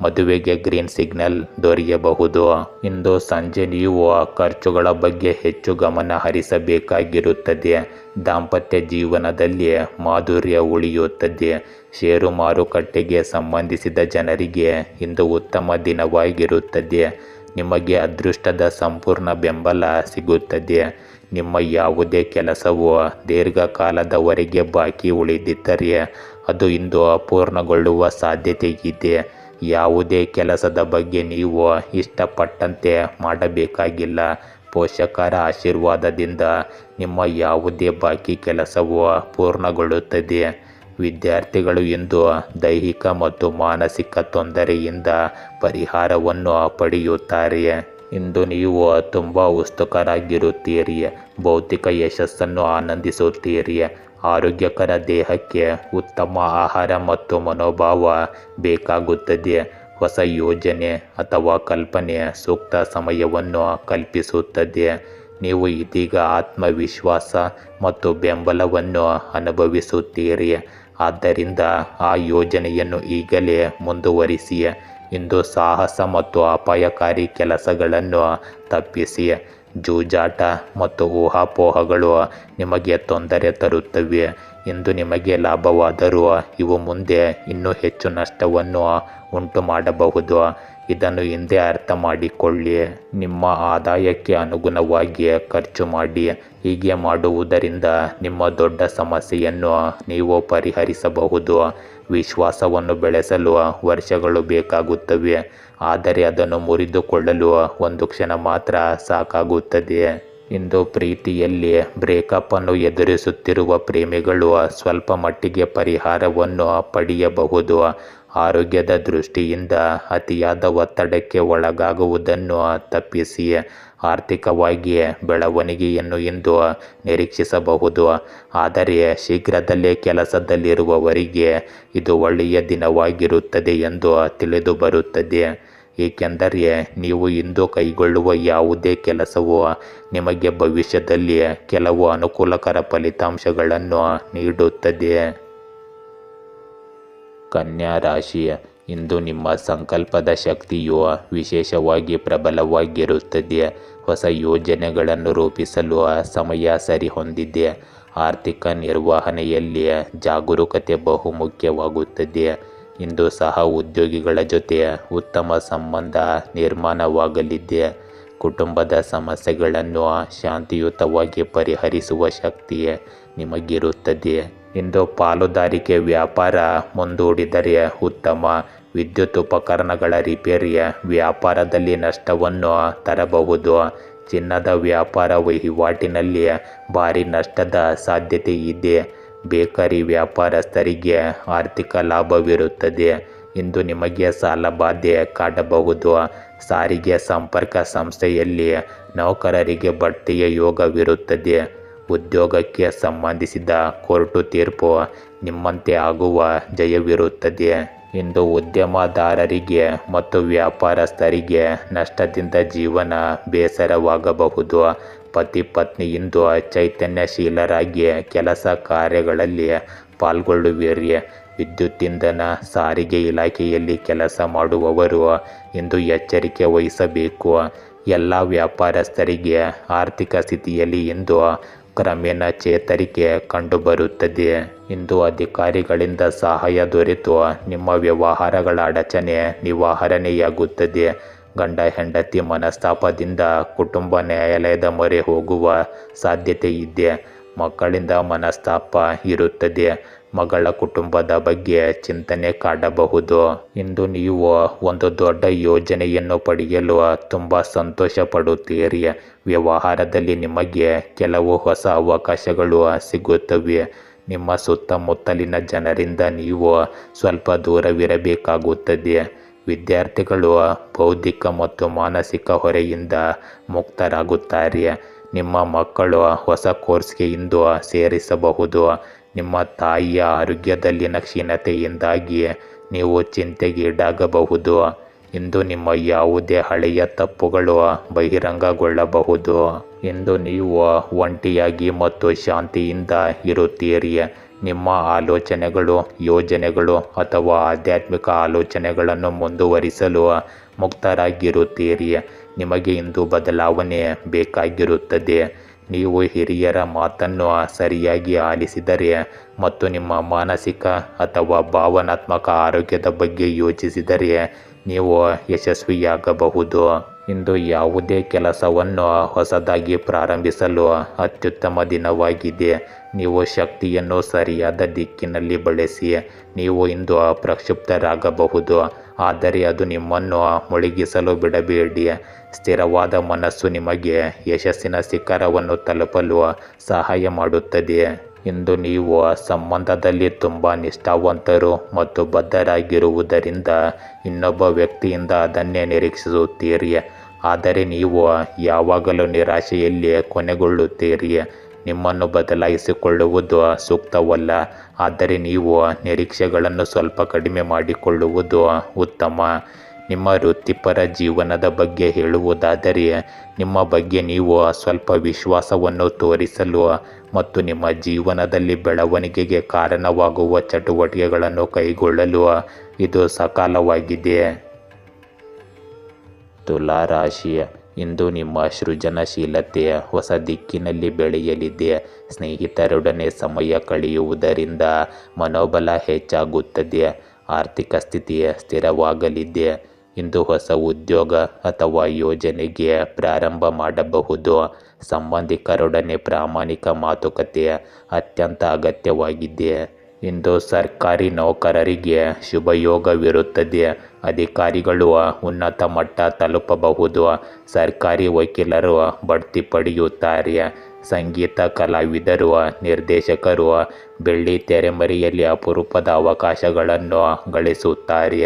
ಮದುವೆಗೆ ಗ್ರೀನ್ ಸಿಗ್ನಲ್ ದೊರೆಯಬಹುದು. ಇಂದು ಸಂಜೆ ನೀವು ಖರ್ಚುಗಳ ಬಗ್ಗೆ ಹೆಚ್ಚು ಗಮನ ಹರಿಸಬೇಕಾಗಿರುತ್ತದೆ. ದಾಂಪತ್ಯ ಜೀವನದಲ್ಲಿ ಮಾಧುರ್ಯ ಉಳಿಯುತ್ತದೆ. ಷೇರು ಮಾರುಕಟ್ಟೆಗೆ ಸಂಬಂಧಿಸಿದ ಜನರಿಗೆ ಇಂದು ಉತ್ತಮ ದಿನವಾಗಿರುತ್ತದೆ. ನಿಮಗೆ ಅದೃಷ್ಟದ ಸಂಪೂರ್ಣ ಬೆಂಬಲ ಸಿಗುತ್ತದೆ. ನಿಮ್ಮ ಯಾವುದೇ ಕೆಲಸವು ದೀರ್ಘಕಾಲದವರೆಗೆ ಬಾಕಿ ಉಳಿದಿದ್ದರೆ ಅದು ಇಂದು ಪೂರ್ಣಗೊಳ್ಳುವ ಸಾಧ್ಯತೆ ಇದೆ. ಯಾವುದೇ ಕೆಲಸದ ಬಗ್ಗೆ ನೀವು ಇಷ್ಟಪಟ್ಟಂತೆ ಮಾಡಬೇಕಾಗಿಲ್ಲ. ಪೋಷಕರ ಆಶೀರ್ವಾದದಿಂದ ನಿಮ್ಮ ಯಾವುದೇ ಬಾಕಿ ಕೆಲಸವು ಪೂರ್ಣಗೊಳ್ಳುತ್ತದೆ. ವಿದ್ಯಾರ್ಥಿಗಳು ಇಂದು ದೈಹಿಕ ಮತ್ತು ಮಾನಸಿಕ ತೊಂದರೆಯಿಂದ ಪರಿಹಾರವನ್ನು ಪಡೆಯುತ್ತಾರೆ. ಇಂದು ನೀವು ತುಂಬ ಉತ್ಸುಕರಾಗಿರುತ್ತೀರಿ. ಭೌತಿಕ ಯಶಸ್ಸನ್ನು ಆನಂದಿಸುತ್ತೀರಿ. ಆರೋಗ್ಯಕರ ದೇಹಕ್ಕೆ ಉತ್ತಮ ಆಹಾರ ಮತ್ತು ಮನೋಭಾವ ಬೇಕಾಗುತ್ತದೆ. ಹೊಸ ಯೋಜನೆ ಅಥವಾ ಕಲ್ಪನೆ ಸೂಕ್ತ ಸಮಯವನ್ನು ಕಲ್ಪಿಸುತ್ತದೆ. ನೀವು ಇದೀಗ ಆತ್ಮವಿಶ್ವಾಸ ಮತ್ತು ಬೆಂಬಲವನ್ನು ಅನುಭವಿಸುತ್ತೀರಿ. ಆದ್ದರಿಂದ ಆ ಯೋಜನೆಯನ್ನು ಈಗಲೇ ಮುಂದುವರಿಸಿ. ಇಂದು ಸಾಹಸ ಮತ್ತು ಅಪಾಯಕಾರಿ ಕೆಲಸಗಳನ್ನು ತಪ್ಪಿಸಿ. ಜೂಜಾಟ ಮತ್ತು ಊಹಾಪೋಹಗಳು ನಿಮಗೆ ತೊಂದರೆ ತರುತ್ತವೆ. ಇಂದು ನಿಮಗೆ ಲಾಭವಾದರೂ ಇವು ಮುಂದೆ ಇನ್ನೂ ಹೆಚ್ಚು ನಷ್ಟವನ್ನು ಉಂಟು ಮಾಡಬಹುದು. ಇದನ್ನು ಹಿಂದೆ ಅರ್ಥ ಮಾಡಿಕೊಳ್ಳಿ. ನಿಮ್ಮ ಆದಾಯಕ್ಕೆ ಅನುಗುಣವಾಗಿ ಖರ್ಚು ಮಾಡಿ. ಹೀಗೆ ಮಾಡುವುದರಿಂದ ನಿಮ್ಮ ದೊಡ್ಡ ಸಮಸ್ಯೆಯನ್ನು ನೀವು ಪರಿಹರಿಸಬಹುದು. ವಿಶ್ವಾಸವನ್ನು ಬೆಳೆಸಲು ವರ್ಷಗಳು ಬೇಕಾಗುತ್ತವೆ, ಆದರೆ ಅದನ್ನು ಮುರಿದುಕೊಳ್ಳಲು ಒಂದು ಕ್ಷಣ ಮಾತ್ರ ಸಾಕಾಗುತ್ತದೆ. ಇಂದು ಪ್ರೀತಿಯಲ್ಲಿ ಬ್ರೇಕಪ್ ಅನ್ನು ಎದುರಿಸುತ್ತಿರುವ ಪ್ರೇಮಿಗಳು ಸ್ವಲ್ಪ ಮಟ್ಟಿಗೆ ಪರಿಹಾರವನ್ನು ಪಡೆಯಬಹುದು. ಆರೋಗ್ಯದ ದೃಷ್ಟಿಯಿಂದ ಅತಿಯಾದ ಒತ್ತಡಕ್ಕೆ ಒಳಗಾಗುವುದನ್ನು ತಪ್ಪಿಸಿ. ಆರ್ಥಿಕವಾಗಿ ಬೆಳವಣಿಗೆಯನ್ನು ಇಂದು ನಿರೀಕ್ಷಿಸಬಹುದು, ಆದರೆ ಶೀಘ್ರದಲ್ಲೇ ಕೆಲಸದಲ್ಲಿರುವವರಿಗೆ ಇದು ಒಳ್ಳೆಯ ದಿನವಾಗಿರುತ್ತದೆ ಎಂದು ತಿಳಿದು ಬರುತ್ತದೆ. ಏಕೆಂದರೆ ನೀವು ಇಂದು ಕೈಗೊಳ್ಳುವ ಯಾವುದೇ ಕೆಲಸವು ನಿಮಗೆ ಭವಿಷ್ಯದಲ್ಲಿ ಕೆಲವು ಅನುಕೂಲಕರ ಫಲಿತಾಂಶಗಳನ್ನು ನೀಡುತ್ತದೆ. ಕನ್ಯಾ ರಾಶಿ, ಇಂದು ನಿಮ್ಮ ಸಂಕಲ್ಪದ ಶಕ್ತಿಯು ವಿಶೇಷವಾಗಿ ಪ್ರಬಲವಾಗಿರುತ್ತದೆ. ಹೊಸ ಯೋಜನೆಗಳನ್ನು ರೂಪಿಸಲು ಸಮಯ ಸರಿಹೊಂದಿದೆ. ಆರ್ಥಿಕ ನಿರ್ವಹಣೆಯಲ್ಲಿ ಜಾಗರೂಕತೆ ಬಹುಮುಖ್ಯವಾಗುತ್ತದೆ. ಇಂದು ಸಹ ಉದ್ಯೋಗಿಗಳ ಜೊತೆ ಉತ್ತಮ ಸಂಬಂಧ ನಿರ್ಮಾಣವಾಗಲಿದೆ. ಕುಟುಂಬದ ಸಮಸ್ಯೆಗಳನ್ನು ಶಾಂತಿಯುತವಾಗಿ ಪರಿಹರಿಸುವ ಶಕ್ತಿ ನಿಮಗಿರುತ್ತದೆ. ಇಂದು ಪಾಲುದಾರಿಕೆ ವ್ಯಾಪಾರ ಮುಂದೂಡಿದರೆ ಉತ್ತಮ. ವಿದ್ಯುತ್ ಉಪಕರಣಗಳ ರಿಪೇರಿ ವ್ಯಾಪಾರದಲ್ಲಿ ನಷ್ಟವನ್ನು ತರಬಹುದು. ಚಿನ್ನದ ವ್ಯಾಪಾರ ವಹಿವಾಟಿನಲ್ಲಿ ಭಾರಿ ನಷ್ಟದ ಸಾಧ್ಯತೆ ಇದೆ. ಬೇಕರಿ ವ್ಯಾಪಾರಸ್ಥರಿಗೆ ಆರ್ಥಿಕ ಲಾಭವಿರುತ್ತದೆ. ಇಂದು ನಿಮಗೆ ಸಾಲಬಾಧೆ ಕಾಡಬಹುದು. ಸಾರಿಗೆ ಸಂಪರ್ಕ ಸಂಸ್ಥೆಯಲ್ಲಿ ನೌಕರರಿಗೆ ಬಡ್ತಿಯ ಯೋಗವಿರುತ್ತದೆ. ಉದ್ಯೋಗಕ್ಕೆ ಸಂಬಂಧಿಸಿದ ಕೋರ್ಟು ತೀರ್ಪು ನಿಮ್ಮಂತೆ ಆಗುವ ಜಯವಿರುತ್ತದೆ. ಇಂದು ಉದ್ಯಮದಾರರಿಗೆ ಮತ್ತು ವ್ಯಾಪಾರಸ್ಥರಿಗೆ ನಷ್ಟದಿಂದ ಜೀವನ ಬೇಸರವಾಗಬಹುದು. ಪತಿ ಪತ್ನಿ ಇಂದು ಚೈತನ್ಯಶೀಲರಾಗಿ ಕೆಲಸ ಕಾರ್ಯಗಳಲ್ಲಿ ಪಾಲ್ಗೊಳ್ಳುವಿರಿ. ವಿದ್ಯುತ್ ಇಂಧನ ಸಾರಿಗೆ ಇಲಾಖೆಯಲ್ಲಿ ಕೆಲಸ ಮಾಡುವವರು ಇಂದು ಎಚ್ಚರಿಕೆ ವಹಿಸಬೇಕು. ಎಲ್ಲ ವ್ಯಾಪಾರಸ್ಥರಿಗೆ ಆರ್ಥಿಕ ಸ್ಥಿತಿಯಲ್ಲಿ ಇಂದು ಕ್ರಮೇಣ ಚೇತರಿಕೆ ಕಂಡುಬರುತ್ತದೆ. ಇಂದು ಅಧಿಕಾರಿಗಳಿಂದ ಸಹಾಯ ದೊರೆತು ನಿಮ್ಮ ವ್ಯವಹಾರಗಳ ಅಡಚಣೆ ನಿವಾರಣೆಯಾಗುತ್ತದೆ. ಗಂಡ ಹೆಂಡತಿ ಮನಸ್ತಾಪದಿಂದ ಕುಟುಂಬ ನ್ಯಾಯಾಲಯದ ಮೊರೆ ಹೋಗುವ ಸಾಧ್ಯತೆ ಇದೆ. ಮಕ್ಕಳಿಂದ ಮನಸ್ತಾಪ ಇರುತ್ತದೆ. ಮಗಳ ಕುಟುಂಬದ ಬಗ್ಗೆ ಚಿಂತನೆ ಕಾಡಬಹುದು. ಇಂದು ನೀವು ಒಂದು ದೊಡ್ಡ ಯೋಜನೆಯನ್ನು ಪಡೆಯಲು ತುಂಬ ಸಂತೋಷ ಪಡುತ್ತೀರಿ. ವ್ಯವಹಾರದಲ್ಲಿ ನಿಮಗೆ ಕೆಲವು ಹೊಸ ಅವಕಾಶಗಳು ಸಿಗುತ್ತವೆ. ನಿಮ್ಮ ಸುತ್ತಮುತ್ತಲಿನ ಜನರಿಂದ ನೀವು ಸ್ವಲ್ಪ ದೂರವಿರಬೇಕಾಗುತ್ತದೆ. ವಿದ್ಯಾರ್ಥಿಗಳು ಬೌದ್ಧಿಕ ಮತ್ತು ಮಾನಸಿಕ ಹೊರೆಯಿಂದ ಮುಕ್ತರಾಗುತ್ತಾರೆ. ನಿಮ್ಮ ಮಕ್ಕಳು ಹೊಸ ಕೋರ್ಸ್ಗೆ ಇಂದು ಸೇರಿಸಬಹುದು. ನಿಮ್ಮ ತಾಯಿಯ ಆರೋಗ್ಯದಲ್ಲಿನ ಕ್ಷೀಣತೆಯಿಂದಾಗಿ ನೀವು ಚಿಂತೆಗೀಡಾಗಬಹುದು. ಇಂದು ನಿಮ್ಮ ಯಾವುದೇ ಹಳೆಯ ತಪ್ಪುಗಳು ಬಹಿರಂಗಗೊಳ್ಳಬಹುದು. ಇಂದು ನೀವು ಒಂಟಿಯಾಗಿ ಮತ್ತು ಶಾಂತಿಯಿಂದ ಇರುತ್ತೀರಿ. ನಿಮ್ಮ ಆಲೋಚನೆಗಳು, ಯೋಜನೆಗಳು ಅಥವಾ ಆಧ್ಯಾತ್ಮಿಕ ಆಲೋಚನೆಗಳನ್ನು ಮುಂದುವರಿಸಲು ಮುಕ್ತರಾಗಿರುತ್ತೀರಿ. ನಿಮಗೆ ಇಂದು ಬದಲಾವಣೆ ಬೇಕಾಗಿರುತ್ತದೆ. ನೀವು ಹಿರಿಯರ ಮಾತನ್ನು ಸರಿಯಾಗಿ ಆಲಿಸಿದರೆ ಮತ್ತು ನಿಮ್ಮ ಮಾನಸಿಕ ಅಥವಾ ಭಾವನಾತ್ಮಕ ಆರೋಗ್ಯದ ಬಗ್ಗೆ ಯೋಚಿಸಿದರೆ ನೀವು ಯಶಸ್ವಿಯಾಗಬಹುದು. ಇಂದು ಯಾವುದೇ ಕೆಲಸವನ್ನು ಹೊಸದಾಗಿ ಪ್ರಾರಂಭಿಸಲು ಅತ್ಯುತ್ತಮ ದಿನವಾಗಿದೆ. ನೀವು ಶಕ್ತಿಯನ್ನು ಸರಿಯಾದ ದಿಕ್ಕಿನಲ್ಲಿ ಬಳಸಿ. ನೀವು ಇಂದು ಪ್ರಕ್ಷುಬ್ಧರಾಗಬಹುದು, ಆದರೆ ಅದು ನಿಮ್ಮನ್ನು ಮುಳುಗಿಸಲು ಬಿಡಬೇಡಿ. ಸ್ಥಿರವಾದ ಮನಸ್ಸು ನಿಮಗೆ ಯಶಸ್ಸಿನ ಶಿಖರವನ್ನು ತಲುಪಲು ಸಹಾಯ ಮಾಡುತ್ತದೆ. ಇಂದು ನೀವು ಸಂಬಂಧದಲ್ಲಿ ತುಂಬ ನಿಷ್ಠಾವಂತರು ಮತ್ತು ಬದ್ಧರಾಗಿರುವುದರಿಂದ ಇನ್ನೊಬ್ಬ ವ್ಯಕ್ತಿಯಿಂದ ಅದನ್ನೇ ನಿರೀಕ್ಷಿಸುತ್ತೀರಿ. ಆದರೆ ನೀವು ಯಾವಾಗಲೂ ನಿರಾಶೆಯಲ್ಲಿ ಕೊನೆಗೊಳ್ಳುತ್ತೀರಿ. ನಿಮ್ಮನ್ನು ಬದಲಾಯಿಸಿಕೊಳ್ಳುವುದು ಸೂಕ್ತವಲ್ಲ, ಆದರೆ ನೀವು ನಿರೀಕ್ಷೆಗಳನ್ನು ಸ್ವಲ್ಪ ಕಡಿಮೆ ಮಾಡಿಕೊಳ್ಳುವುದು ಉತ್ತಮ. ನಿಮ್ಮ ವೃತ್ತಿಪರ ಜೀವನದ ಬಗ್ಗೆ ಹೇಳುವುದಾದರೆ, ನಿಮ್ಮ ಬಗ್ಗೆ ನೀವು ಸ್ವಲ್ಪ ವಿಶ್ವಾಸವನ್ನು ತೋರಿಸಲು ಮತ್ತು ನಿಮ್ಮ ಜೀವನದಲ್ಲಿ ಬೆಳವಣಿಗೆಗೆ ಕಾರಣವಾಗುವ ಚಟುವಟಿಕೆಗಳನ್ನು ಕೈಗೊಳ್ಳಲು ಇದು ಸಕಾಲವಾಗಿದೆ. ತುಲಾ ರಾಶಿ, ಇಂದು ನಿಮ್ಮ ಸೃಜನಶೀಲತೆ ಹೊಸ ದಿಕ್ಕಿನಲ್ಲಿ ಬೆಳೆಯಲಿದೆ. ಸ್ನೇಹಿತರೊಡನೆ ಸಮಯ ಕಳೆಯುವುದರಿಂದ ಮನೋಬಲ ಹೆಚ್ಚಾಗುತ್ತದೆ. ಆರ್ಥಿಕ ಸ್ಥಿತಿ ಸ್ಥಿರವಾಗಲಿದೆ. ಇಂದು ಹೊಸ ಉದ್ಯೋಗ ಅಥವಾ ಯೋಜನೆಗೆ ಪ್ರಾರಂಭ ಮಾಡಬಹುದು. ಸಂಬಂಧಿಕರೊಡನೆ ಪ್ರಾಮಾಣಿಕ ಮಾತುಕತೆ ಅತ್ಯಂತ ಅಗತ್ಯವಾಗಿದೆ. ಇಂದು ಸರ್ಕಾರಿ ನೌಕರರಿಗೆ ಶುಭಯೋಗವಿರುತ್ತದೆ. ಅಧಿಕಾರಿಗಳು ಉನ್ನತ ಮಟ್ಟ ತಲುಪಬಹುದು. ಸರ್ಕಾರಿ ವಕೀಲರು ಬಡ್ತಿ ಪಡೆಯುತ್ತಾರೆ. ಸಂಗೀತ ಕಲಾವಿದರು, ನಿರ್ದೇಶಕರು ಬೆಳ್ಳಿ ತೆರೆಮರೆಯಲ್ಲಿ ಅಪರೂಪದ ಅವಕಾಶಗಳನ್ನು ಗಳಿಸುತ್ತಾರೆ.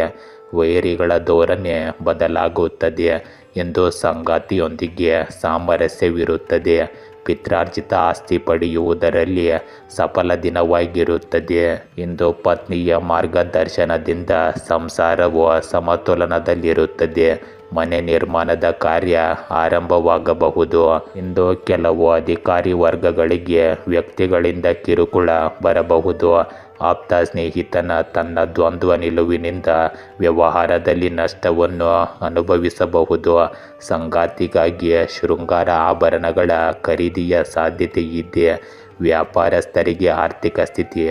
ವೈರಿಗಳ ಧೋರಣೆ ಬದಲಾಗುತ್ತದೆ. ಇಂದು ಸಂಗಾತಿಯೊಂದಿಗೆ ಸಾಮರಸ್ಯವಿರುತ್ತದೆ. ಪಿತ್ರಾರ್ಜಿತ ಆಸ್ತಿ ಪಡೆಯುವುದರಲ್ಲಿ ಸಫಲ ದಿನವಾಗಿರುತ್ತದೆ. ಇಂದು ಪತ್ನಿಯ ಮಾರ್ಗದರ್ಶನದಿಂದ ಸಂಸಾರವು ಸಮತೋಲನದಲ್ಲಿರುತ್ತದೆ. ಮನೆ ನಿರ್ಮಾಣದ ಕಾರ್ಯ ಆರಂಭವಾಗಬಹುದು. ಇಂದು ಕೆಲವು ಅಧಿಕಾರಿ ವರ್ಗಗಳಿಗೆ ವ್ಯಕ್ತಿಗಳಿಂದ ಕಿರುಕುಳ ಬರಬಹುದು. ಆಪ್ತ ಸ್ನೇಹಿತನ ತನ್ನ ದ್ವಂದ್ವ ನಿಲುವಿನಿಂದ ವ್ಯವಹಾರದಲ್ಲಿ ನಷ್ಟವನ್ನು ಅನುಭವಿಸಬಹುದು. ಸಂಗಾತಿಗಾಗಿ ಶೃಂಗಾರ ಆಭರಣಗಳ ಖರೀದಿಯ ಸಾಧ್ಯತೆ ಇದೆ. ವ್ಯಾಪಾರಸ್ಥರಿಗೆ ಆರ್ಥಿಕ ಸ್ಥಿತಿ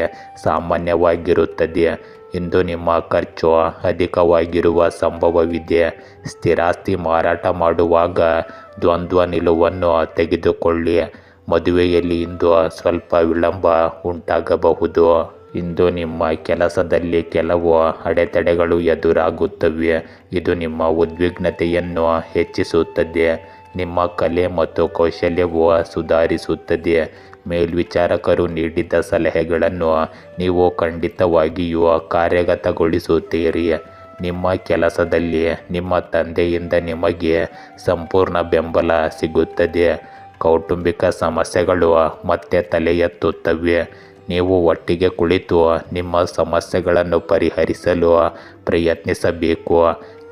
ಸಾಮಾನ್ಯವಾಗಿರುತ್ತದೆ. ಇಂದು ನಿಮ್ಮ ಖರ್ಚು ಅಧಿಕವಾಗಿರುವ ಸಂಭವವಿದೆ. ಸ್ಥಿರಾಸ್ತಿ ಮಾರಾಟ ಮಾಡುವಾಗ ದ್ವಂದ್ವ ನಿಲುವನ್ನು ತೆಗೆದುಕೊಳ್ಳಿ. ಮದುವೆಯಲ್ಲಿ ಇಂದು ಸ್ವಲ್ಪ ವಿಳಂಬ ಉಂಟಾಗಬಹುದು. ಇಂದು ನಿಮ್ಮ ಕೆಲಸದಲ್ಲಿ ಕೆಲವು ಅಡೆತಡೆಗಳು ಎದುರಾಗುತ್ತವೆ. ಇದು ನಿಮ್ಮ ಉದ್ವಿಗ್ನತೆಯನ್ನು ಹೆಚ್ಚಿಸುತ್ತದೆ. ನಿಮ್ಮ ಕಲೆ ಮತ್ತು ಕೌಶಲ್ಯವು ಸುಧಾರಿಸುತ್ತದೆ. ಮೇಲ್ವಿಚಾರಕರು ನೀಡಿದ ಸಲಹೆಗಳನ್ನು ನೀವು ಖಂಡಿತವಾಗಿಯೂ ಕಾರ್ಯಗತಗೊಳಿಸುತ್ತೀರಿ. ನಿಮ್ಮ ಕೆಲಸದಲ್ಲಿ ನಿಮ್ಮ ತಂದೆಯಿಂದ ನಿಮಗೆ ಸಂಪೂರ್ಣ ಬೆಂಬಲ ಸಿಗುತ್ತದೆ. ಕೌಟುಂಬಿಕ ಸಮಸ್ಯೆಗಳು ಮತ್ತೆ ತಲೆ ಎತ್ತುತ್ತವೆ. ನೀವು ಒಟ್ಟಿಗೆ ಕುಳಿತು ನಿಮ್ಮ ಸಮಸ್ಯೆಗಳನ್ನು ಪರಿಹರಿಸಲು ಪ್ರಯತ್ನಿಸಬೇಕು.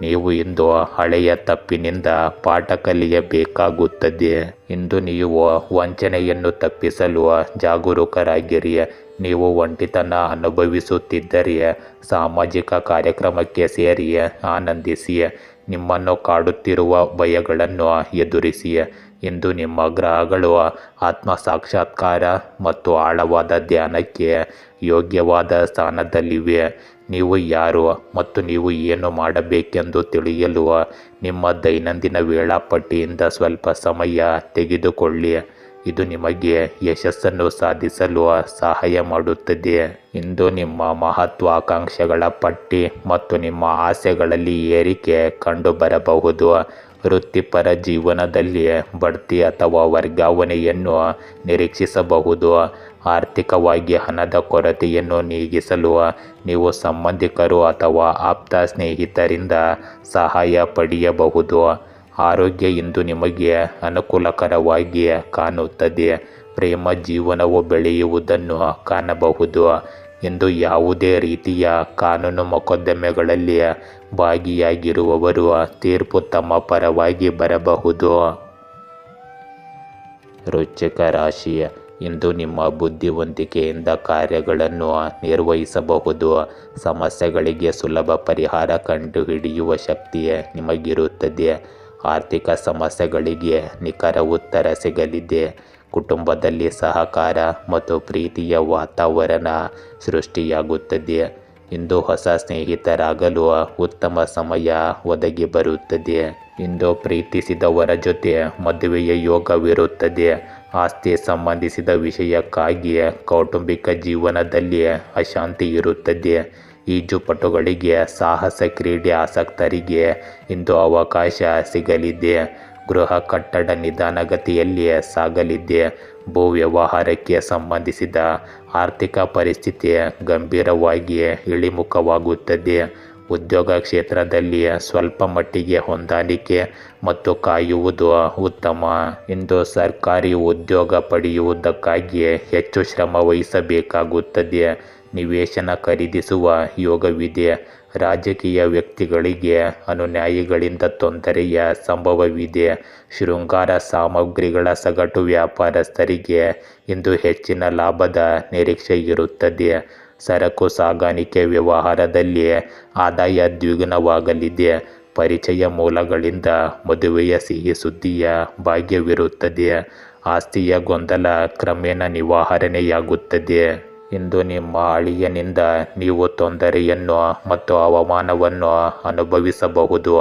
ನೀವು ಇಂದು ಹಳೆಯ ತಪ್ಪಿನಿಂದ ಪಾಠ ಕಲಿಯಬೇಕಾಗುತ್ತದೆ. ಇಂದು ನೀವು ವಂಚನೆಯನ್ನು ತಪ್ಪಿಸಲು ಜಾಗರೂಕರಾಗಿರಿ. ನೀವು ಒಂಟಿತನ ಅನುಭವಿಸುತ್ತಿದ್ದರೆ ಸಾಮಾಜಿಕ ಕಾರ್ಯಕ್ರಮಕ್ಕೆ ಸೇರಿ ಆನಂದಿಸಿ. ನಿಮ್ಮನ್ನು ಕಾಡುತ್ತಿರುವ ಭಯಗಳನ್ನು ಎದುರಿಸಿ. ಇಂದು ನಿಮ್ಮ ಗ್ರಹಗಳು ಆತ್ಮಸಾಕ್ಷಾತ್ಕಾರ ಮತ್ತು ಆಳವಾದ ಧ್ಯಾನಕ್ಕೆ ಯೋಗ್ಯವಾದ ಸ್ಥಾನದಲ್ಲಿವೆ. ನೀವು ಯಾರು ಮತ್ತು ನೀವು ಏನು ಮಾಡಬೇಕೆಂದು ತಿಳಿಯಲು ನಿಮ್ಮ ದೈನಂದಿನ ವೇಳಾಪಟ್ಟಿಯಿಂದ ಸ್ವಲ್ಪ ಸಮಯ ತೆಗೆದುಕೊಳ್ಳಿ. ಇದು ನಿಮಗೆ ಯಶಸ್ಸನ್ನು ಸಾಧಿಸಲು ಸಹಾಯ ಮಾಡುತ್ತದೆ. ಇಂದು ನಿಮ್ಮ ಮಹತ್ವಾಕಾಂಕ್ಷೆಗಳ ಪಟ್ಟಿ ಮತ್ತು ನಿಮ್ಮ ಆಸೆಗಳಲ್ಲಿ ಏರಿಕೆ ಕಂಡುಬರಬಹುದು. ವೃತ್ತಿಪರ ಜೀವನದಲ್ಲಿ ಬಡ್ತಿ ಅಥವಾ ವರ್ಗಾವಣೆಯನ್ನು ನಿರೀಕ್ಷಿಸಬಹುದು. ಆರ್ಥಿಕವಾಗಿ ಹಣದ ಕೊರತೆಯನ್ನು ನೀಗಿಸಲು ನೀವು ಸಂಬಂಧಿಕರು ಅಥವಾ ಆಪ್ತ ಸ್ನೇಹಿತರಿಂದ ಸಹಾಯ ಪಡೆಯಬಹುದು. ಆರೋಗ್ಯ ಇಂದು ನಿಮಗೆ ಅನುಕೂಲಕರವಾಗಿ ಕಾಣುತ್ತದೆ. ಪ್ರೇಮ ಜೀವನವು ಬೆಳೆಯುವುದನ್ನು ಕಾಣಬಹುದು. ಇಂದು ಯಾವುದೇ ರೀತಿಯ ಕಾನೂನು ಮೊಕದ್ದಮೆಗಳಲ್ಲಿ ಭಾಗಿಯಾಗಿರುವವರು ತೀರ್ಪು ತಮ್ಮ ಪರವಾಗಿ ಬರಬಹುದು. ವೃಶ್ಚಿಕ ರಾಶಿ, ಇಂದು ನಿಮ್ಮ ಬುದ್ಧಿವಂತಿಕೆಯಿಂದ ಕಾರ್ಯಗಳನ್ನು ನಿರ್ವಹಿಸಬಹುದು. ಸಮಸ್ಯೆಗಳಿಗೆ ಸುಲಭ ಪರಿಹಾರ ಕಂಡುಹಿಡಿಯುವ ಶಕ್ತಿ ನಿಮಗಿರುತ್ತದೆ. ಆರ್ಥಿಕ ಸಮಸ್ಯೆಗಳಿಗೆ ನಿಖರ ಉತ್ತರ ಸಿಗಲಿದೆ. ಕುಟುಂಬದಲ್ಲಿ ಸಹಕಾರ ಮತ್ತು ಪ್ರೀತಿಯ ವಾತಾವರಣ ಸೃಷ್ಟಿಯಾಗುತ್ತದೆ. ಇಂದು ಹೊಸ ಸ್ನೇಹಿತರಾಗಲು ಉತ್ತಮ ಸಮಯ ಒದಗಿ ಬರುತ್ತದೆ. ಇಂದು ಪ್ರೀತಿಸಿದವರ ಜೊತೆ ಮದುವೆಯ ಯೋಗವಿರುತ್ತದೆ. ಆಸ್ತಿ ಸಂಬಂಧಿಸಿದ ವಿಷಯಕ್ಕಾಗಿ ಕೌಟುಂಬಿಕ ಜೀವನದಲ್ಲಿ ಅಶಾಂತಿ ಇರುತ್ತದೆ. ಈಜುಪಟುಗಳಿಗೆ, ಸಾಹಸ ಕ್ರೀಡೆ ಆಸಕ್ತರಿಗೆ ಇಂದು ಅವಕಾಶ ಸಿಗಲಿದೆ. ಗೃಹ ಕಟ್ಟಡ ನಿಧಾನಗತಿಯಲ್ಲಿ ಸಾಗಲಿದೆ. ಭೂ ವ್ಯವಹಾರಕ್ಕೆ ಸಂಬಂಧಿಸಿದ ಆರ್ಥಿಕ ಪರಿಸ್ಥಿತಿ ಗಂಭೀರವಾಗಿ ಇಳಿಮುಖವಾಗುತ್ತದೆ. ಉದ್ಯೋಗ ಕ್ಷೇತ್ರದಲ್ಲಿ ಸ್ವಲ್ಪ ಮಟ್ಟಿಗೆ ಹೊಂದಾಣಿಕೆ ಮತ್ತು ಕಾಯುವುದು ಉತ್ತಮ. ಇಂದು ಸರ್ಕಾರಿ ಉದ್ಯೋಗ ಪಡೆಯುವುದಕ್ಕಾಗಿ ಹೆಚ್ಚು ಶ್ರಮ ವಹಿಸಬೇಕಾಗುತ್ತದೆ. ನಿವೇಶನ ಖರೀದಿಸುವ ಯೋಗವಿದೆ. ರಾಜಕೀಯ ವ್ಯಕ್ತಿಗಳಿಗೆ ಅನುಯಾಯಿಗಳಿಂದ ತೊಂದರೆಯ ಸಂಭವವಿದೆ. ಶೃಂಗಾರ ಸಾಮಗ್ರಿಗಳ ಸಗಟು ವ್ಯಾಪಾರಸ್ಥರಿಗೆ ಇಂದು ಹೆಚ್ಚಿನ ಲಾಭದ ನಿರೀಕ್ಷೆ ಇರುತ್ತದೆ. ಸರಕು ಸಾಗಾಣಿಕೆ ವ್ಯವಹಾರದಲ್ಲಿ ಆದಾಯ ದ್ವಿಗುಣವಾಗಲಿದೆ. ಪರಿಚಯ ಮೂಲಗಳಿಂದ ಮದುವೆಯ ಸಿಹಿ ಸುದ್ದಿಯ ಭಾಗ್ಯವಿರುತ್ತದೆ. ಆಸ್ತಿಯ ಗೊಂದಲ ಕ್ರಮೇಣ ನಿವಾರಣೆಯಾಗುತ್ತದೆ. ಇಂದು ನಿಮ್ಮ ಅಳಿಯನಿಂದ ನೀವು ತೊಂದರೆಯನ್ನು ಮತ್ತು ಅವಮಾನವನ್ನು ಅನುಭವಿಸಬಹುದು.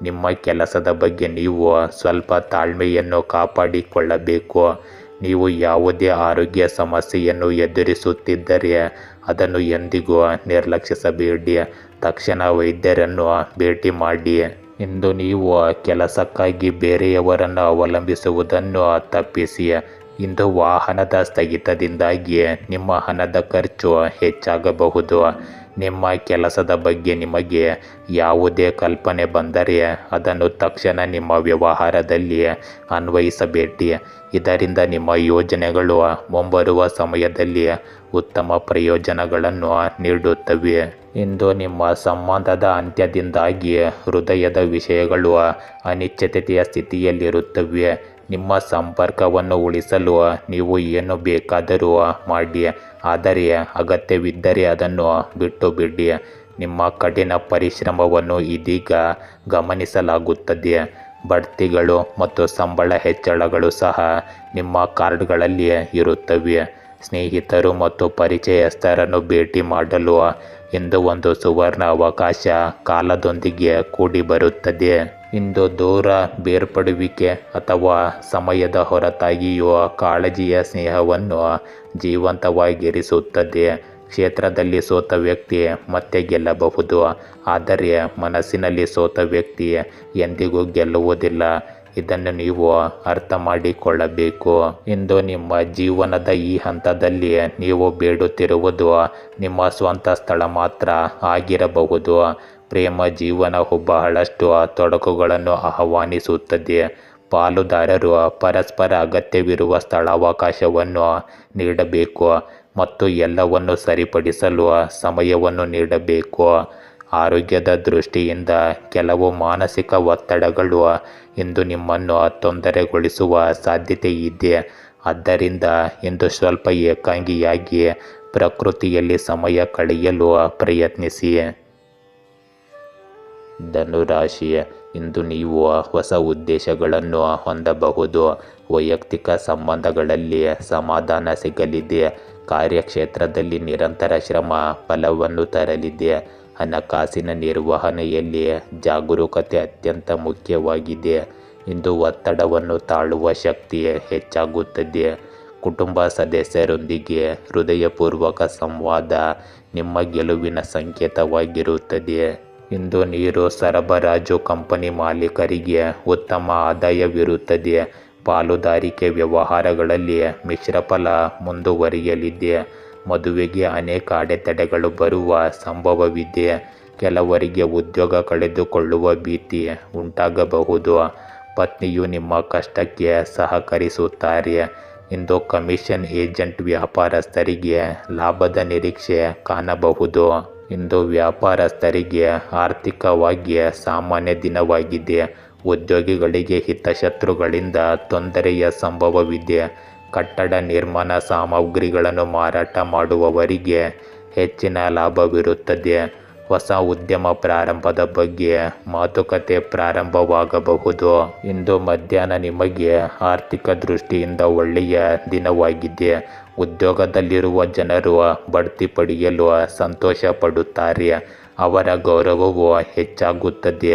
ನಿಮ್ಮ ಕೆಲಸದ ಬಗ್ಗೆ ನೀವು ಸ್ವಲ್ಪ ತಾಳ್ಮೆಯನ್ನು ಕಾಪಾಡಿಕೊಳ್ಳಬೇಕು. ನೀವು ಯಾವುದೇ ಆರೋಗ್ಯ ಸಮಸ್ಯೆಯನ್ನು ಎದುರಿಸುತ್ತಿದ್ದರೆ ಅದನ್ನು ಎಂದಿಗೂ ನಿರ್ಲಕ್ಷಿಸಬೇಡಿ. ತಕ್ಷಣ ವೈದ್ಯರನ್ನು ಭೇಟಿ ಮಾಡಿ. ಇಂದು ನೀವು ಕೆಲಸಕ್ಕಾಗಿ ಬೇರೆಯವರನ್ನು ಅವಲಂಬಿಸುವುದನ್ನು ತಪ್ಪಿಸಿ. ಇಂದು ವಾಹನದ ಸ್ಥಗಿತದಿಂದಾಗಿ ನಿಮ್ಮ ಹಣದ ಖರ್ಚು ಹೆಚ್ಚಾಗಬಹುದು. ನಿಮ್ಮ ಕೆಲಸದ ಬಗ್ಗೆ ನಿಮಗೆ ಯಾವುದೇ ಕಲ್ಪನೆ ಬಂದರೆ ಅದನ್ನು ತಕ್ಷಣ ನಿಮ್ಮ ವ್ಯವಹಾರದಲ್ಲಿ ಅನ್ವಯಿಸಬೇಡಿ. ಇದರಿಂದ ನಿಮ್ಮ ಯೋಜನೆಗಳು ಮುಂಬರುವ ಸಮಯದಲ್ಲಿ ಉತ್ತಮ ಪ್ರಯೋಜನಗಳನ್ನು ನೀಡುತ್ತವೆ. ಇಂದು ನಿಮ್ಮ ಸಂಬಂಧದ ಅಂತ್ಯದಿಂದಾಗಿ ಹೃದಯದ ವಿಷಯಗಳು ಅನಿಶ್ಚಿತತೆಯ ಸ್ಥಿತಿಯಲ್ಲಿರುತ್ತವೆ. ನಿಮ್ಮ ಸಂಪರ್ಕವನ್ನು ಉಳಿಸಲು ನೀವು ಏನು ಬೇಕಾದರೂ ಮಾಡಿ, ಆದರೆ ಅಗತ್ಯವಿದ್ದರೆ ಅದನ್ನು ಬಿಟ್ಟು ಬಿಡಿ. ನಿಮ್ಮ ಕಠಿಣ ಪರಿಶ್ರಮವನ್ನು ಇದೀಗ ಗಮನಿಸಲಾಗುತ್ತದೆ. ಬಡ್ತಿಗಳು ಮತ್ತು ಸಂಬಳ ಹೆಚ್ಚಳಗಳು ಸಹ ನಿಮ್ಮ ಕಾರ್ಡ್ಗಳಲ್ಲಿ ಇರುತ್ತವೆ. ಸ್ನೇಹಿತರು ಮತ್ತು ಪರಿಚಯಸ್ಥರನ್ನು ಭೇಟಿ ಮಾಡಲು ಇಂದು ಒಂದು ಸುವರ್ಣ ಅವಕಾಶ ಕಾಲದೊಂದಿಗೆ ಕೂಡಿ ಬರುತ್ತದೆ. ಇಂದು ದೂರ ಬೇರ್ಪಡುವಿಕೆ ಅಥವಾ ಸಮಯದ ಹೊರತಾಗಿಯೂ ಕಾಳಜಿಯ ಸ್ನೇಹವನ್ನು ಜೀವಂತವಾಗಿರಿಸುತ್ತದೆ. ಕ್ಷೇತ್ರದಲ್ಲಿ ಸೋತ ವ್ಯಕ್ತಿ ಮತ್ತೆ ಗೆಲ್ಲಬಹುದು, ಆದರೆ ಮನಸ್ಸಿನಲ್ಲಿ ಸೋತ ವ್ಯಕ್ತಿ ಎಂದಿಗೂ ಗೆಲ್ಲುವುದಿಲ್ಲ. ಇದನ್ನು ನೀವು ಅರ್ಥ ಮಾಡಿಕೊಳ್ಳಬೇಕು. ಇಂದು ನಿಮ್ಮ ಜೀವನದ ಈ ಹಂತದಲ್ಲಿ ನೀವು ಬೇಡುತ್ತಿರುವುದು ನಿಮ್ಮ ಸ್ವಂತ ಸ್ಥಳ ಮಾತ್ರ ಆಗಿರಬಹುದು. ಪ್ರೇಮ ಜೀವನವು ಬಹಳಷ್ಟು ತೊಡಕುಗಳನ್ನು ಆಹ್ವಾನಿಸುತ್ತದೆ. ಪಾಲುದಾರರು ಪರಸ್ಪರ ಅಗತ್ಯವಿರುವ ಸ್ಥಳಾವಕಾಶವನ್ನು ನೀಡಬೇಕು ಮತ್ತು ಎಲ್ಲವನ್ನು ಸರಿಪಡಿಸಲು ಸಮಯವನ್ನು ನೀಡಬೇಕು. ಆರೋಗ್ಯದ ದೃಷ್ಟಿಯಿಂದ ಕೆಲವು ಮಾನಸಿಕ ಒತ್ತಡಗಳು ಇಂದು ನಿಮ್ಮನ್ನು ತೊಂದರೆಗೊಳಿಸುವ ಸಾಧ್ಯತೆ ಇದೆ. ಆದ್ದರಿಂದ ಇಂದು ಸ್ವಲ್ಪ ಏಕಾಂಗಿಯಾಗಿ ಪ್ರಕೃತಿಯಲ್ಲಿ ಸಮಯ ಕಳೆಯಲು ಪ್ರಯತ್ನಿಸಿ. ಧನುರಾಶಿ, ಇಂದು ನೀವು ಹೊಸ ಉದ್ದೇಶಗಳನ್ನು ಹೊಂದಬಹುದು. ವೈಯಕ್ತಿಕ ಸಂಬಂಧಗಳಲ್ಲಿ ಸಮಾಧಾನ ಸಿಗಲಿದೆ. ಕಾರ್ಯಕ್ಷೇತ್ರದಲ್ಲಿ ನಿರಂತರ ಶ್ರಮ ಫಲವನ್ನು ತರಲಿದೆ. ಹಣಕಾಸಿನ ನಿರ್ವಹಣೆಯಲ್ಲಿ ಜಾಗರೂಕತೆ ಅತ್ಯಂತ ಮುಖ್ಯವಾಗಿದೆ. ಇಂದು ಒತ್ತಡವನ್ನು ತಾಳುವ ಶಕ್ತಿ ಹೆಚ್ಚಾಗುತ್ತದೆ. ಕುಟುಂಬ ಸದಸ್ಯರೊಂದಿಗೆ ಹೃದಯಪೂರ್ವಕ ಸಂವಾದ ನಿಮ್ಮ ಗೆಲುವಿನ ಸಂಕೇತವಾಗಿರುತ್ತದೆ. ಇಂದು ನೀರು ಸರಬರಾಜು ಕಂಪನಿ ಮಾಲೀಕರಿಗೆ ಉತ್ತಮ ಆದಾಯವಿರುತ್ತದೆ. ಪಾಲುದಾರಿಕೆ ವ್ಯವಹಾರಗಳಲ್ಲಿ ಮಿಶ್ರ ಫಲ ಮುಂದುವರಿಯಲಿದೆ. ಮದುವೆಗೆ ಅನೇಕ ಅಡೆತಡೆಗಳು ಬರುವ ಸಂಭವವಿದೆ. ಕೆಲವರಿಗೆ ಉದ್ಯೋಗ ಕಳೆದುಕೊಳ್ಳುವ ಭೀತಿ ಉಂಟಾಗಬಹುದು. ಪತ್ನಿಯು ನಿಮ್ಮ ಕಷ್ಟಕ್ಕೆ ಸಹಕರಿಸುತ್ತಾರೆ. ಇಂದು ಕಮಿಷನ್ ಏಜೆಂಟ್ ವ್ಯಾಪಾರಸ್ಥರಿಗೆ ಲಾಭದ ನಿರೀಕ್ಷೆ ಕಾಣಬಹುದು. ಇಂದು ವ್ಯಾಪಾರಸ್ಥರಿಗೆ ಆರ್ಥಿಕವಾಗಿ ಸಾಮಾನ್ಯ ದಿನವಾಗಿದೆ. ಉದ್ಯೋಗಿಗಳಿಗೆ ಹಿತಶತ್ರುಗಳಿಂದ ತೊಂದರೆಯ ಸಂಭವವಿದೆ. ಕಟ್ಟಡ ನಿರ್ಮಾಣ ಸಾಮಗ್ರಿಗಳನ್ನು ಮಾರಾಟ ಮಾಡುವವರಿಗೆ ಹೆಚ್ಚಿನ ಲಾಭವಿರುತ್ತದೆ. ಹೊಸ ಉದ್ಯಮ ಪ್ರಾರಂಭದ ಬಗ್ಗೆ ಮಾತುಕತೆ ಪ್ರಾರಂಭವಾಗಬಹುದು. ಇಂದು ಮಧ್ಯಾಹ್ನ ನಿಮಗೆ ಆರ್ಥಿಕ ದೃಷ್ಟಿಯಿಂದ ಒಳ್ಳೆಯ ದಿನವಾಗಿದೆ. ಉದ್ಯೋಗದಲ್ಲಿರುವ ಜನರು ಬಡ್ತಿ ಪಡೆಯಲು ಸಂತೋಷ ಪಡುತ್ತಾರೆ. ಅವರ ಗೌರವವು ಹೆಚ್ಚಾಗುತ್ತದೆ.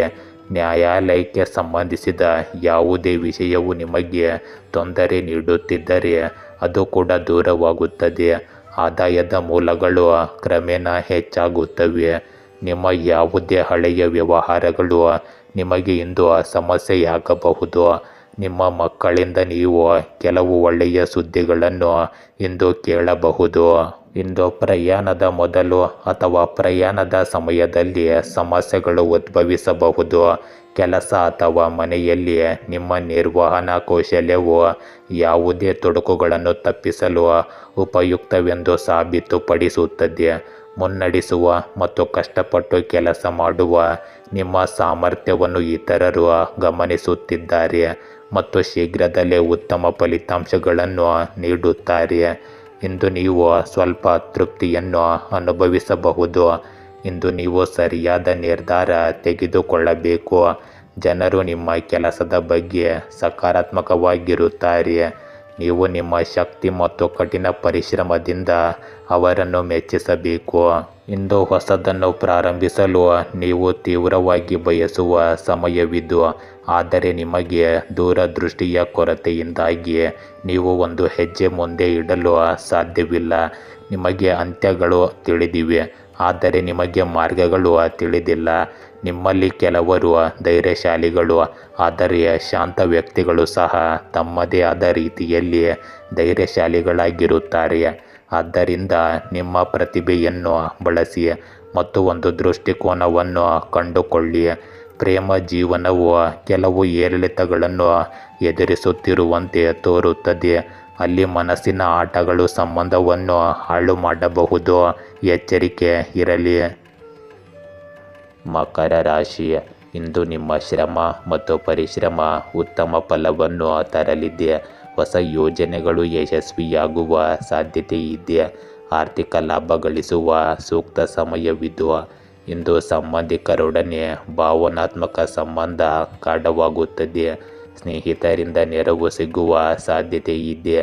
ನ್ಯಾಯಾಲಯಕ್ಕೆ ಸಂಬಂಧಿಸಿದ ಯಾವುದೇ ವಿಷಯವು ನಿಮಗೆ ತೊಂದರೆ ನೀಡುತ್ತಿದ್ದರೆ ಅದು ಕೂಡ ದೂರವಾಗುತ್ತದೆ. ಆದಾಯದ ಮೂಲಗಳು ಕ್ರಮೇಣ ಹೆಚ್ಚಾಗುತ್ತವೆ. ನಿಮ್ಮ ಯಾವುದೇ ಹಳೆಯ ವ್ಯವಹಾರಗಳು ನಿಮಗೆ ಇಂದು ಸಮಸ್ಯೆಯಾಗಬಹುದು. ನಿಮ್ಮ ಮಕ್ಕಳಿಂದ ನೀವು ಕೆಲವು ಒಳ್ಳೆಯ ಸುದ್ದಿಗಳನ್ನು ಇಂದು ಕೇಳಬಹುದು. ಇಂದು ಪ್ರಯಾಣದ ಮೊದಲು ಅಥವಾ ಪ್ರಯಾಣದ ಸಮಯದಲ್ಲಿ ಸಮಸ್ಯೆಗಳು ಉದ್ಭವಿಸಬಹುದು. ಕೆಲಸ ಅಥವಾ ಮನೆಯಲ್ಲಿ ನಿಮ್ಮ ನಿರ್ವಹಣಾ ಕೌಶಲ್ಯವು ಯಾವುದೇ ತೊಡಕುಗಳನ್ನು ತಪ್ಪಿಸಲು ಉಪಯುಕ್ತವೆಂದು ಸಾಬೀತುಪಡಿಸುತ್ತದೆ. ಮುನ್ನಡೆಸುವ ಮತ್ತು ಕಷ್ಟಪಟ್ಟು ಕೆಲಸ ಮಾಡುವ ನಿಮ್ಮ ಸಾಮರ್ಥ್ಯವನ್ನು ಇತರರು ಗಮನಿಸುತ್ತಿದ್ದಾರೆ ಮತ್ತು ಶೀಘ್ರದಲ್ಲೇ ಉತ್ತಮ ಫಲಿತಾಂಶಗಳನ್ನು ನೀಡುತ್ತಾರೆ. ಇಂದು ನೀವು ಸ್ವಲ್ಪ ತೃಪ್ತಿಯನ್ನು ಅನುಭವಿಸಬಹುದು. ಇಂದು ನೀವು ಸರಿಯಾದ ನಿರ್ಧಾರ ತೆಗೆದುಕೊಳ್ಳಬೇಕು. ಜನರು ನಿಮ್ಮ ಕೆಲಸದ ಬಗ್ಗೆ ಸಕಾರಾತ್ಮಕವಾಗಿರುತ್ತಾರೆ. ನೀವು ನಿಮ್ಮ ಶಕ್ತಿ ಮತ್ತು ಕಠಿಣ ಪರಿಶ್ರಮದಿಂದ ಅವರನ್ನು ಮೆಚ್ಚಿಸಬೇಕು. ಇಂದು ಹೊಸದನ್ನು ಪ್ರಾರಂಭಿಸಲು ನೀವು ತೀವ್ರವಾಗಿ ಬಯಸುವ ಸಮಯವಿದು. ಆದರೆ ನಿಮಗೆ ದೂರದೃಷ್ಟಿಯ ಕೊರತೆಯಿಂದಾಗಿ ನೀವು ಒಂದು ಹೆಜ್ಜೆ ಮುಂದೆ ಇಡಲು ಸಾಧ್ಯವಿಲ್ಲ. ನಿಮಗೆ ಅಂತ್ಯಗಳು ತಿಳಿದಿವೆ, ಆದರೆ ನಿಮಗೆ ಮಾರ್ಗಗಳು ತಿಳಿದಿಲ್ಲ. ನಿಮ್ಮಲ್ಲಿ ಕೆಲವರು ಧೈರ್ಯಶಾಲಿಗಳು, ಆದರೆ ಶಾಂತ ವ್ಯಕ್ತಿಗಳು ಸಹ ತಮ್ಮದೇ ಆದ ರೀತಿಯಲ್ಲಿ ಧೈರ್ಯಶಾಲಿಗಳಾಗಿರುತ್ತಾರೆ. ಆದ್ದರಿಂದ ನಿಮ್ಮ ಪ್ರತಿಭೆಯನ್ನು ಬಳಸಿ ಮತ್ತು ಒಂದು ದೃಷ್ಟಿಕೋನವನ್ನು ಕಂಡುಕೊಳ್ಳಿ. ಪ್ರೇಮ ಜೀವನವು ಕೆಲವು ಏರಿಳಿತಗಳನ್ನು ಎದುರಿಸುತ್ತಿರುವಂತೆ ತೋರುತ್ತದೆ. ಅಲ್ಲಿ ಮನಸ್ಸಿನ ಆಟಗಳು ಸಂಬಂಧವನ್ನು ಹಾಳು ಮಾಡಬಹುದು. ಎಚ್ಚರಿಕೆ ಇರಲಿ. ಮಕರ ರಾಶಿ, ಇಂದು ನಿಮ್ಮ ಶ್ರಮ ಮತ್ತು ಪರಿಶ್ರಮ ಉತ್ತಮ ಫಲವನ್ನು ತರಲಿದೆ. ಹೊಸ ಯೋಜನೆಗಳು ಯಶಸ್ವಿಯಾಗುವ ಸಾಧ್ಯತೆ ಇದೆ. ಆರ್ಥಿಕ ಲಾಭ ಗಳಿಸುವ ಸೂಕ್ತ ಸಮಯವಿದು. ಇಂದು ಸಂಬಂಧಿಕರೊಡನೆ ಭಾವನಾತ್ಮಕ ಸಂಬಂಧ ಗಾಢವಾಗುತ್ತದೆ. ಸ್ನೇಹಿತರಿಂದ ನೆರವು ಸಿಗುವ ಸಾಧ್ಯತೆ ಇದೆ.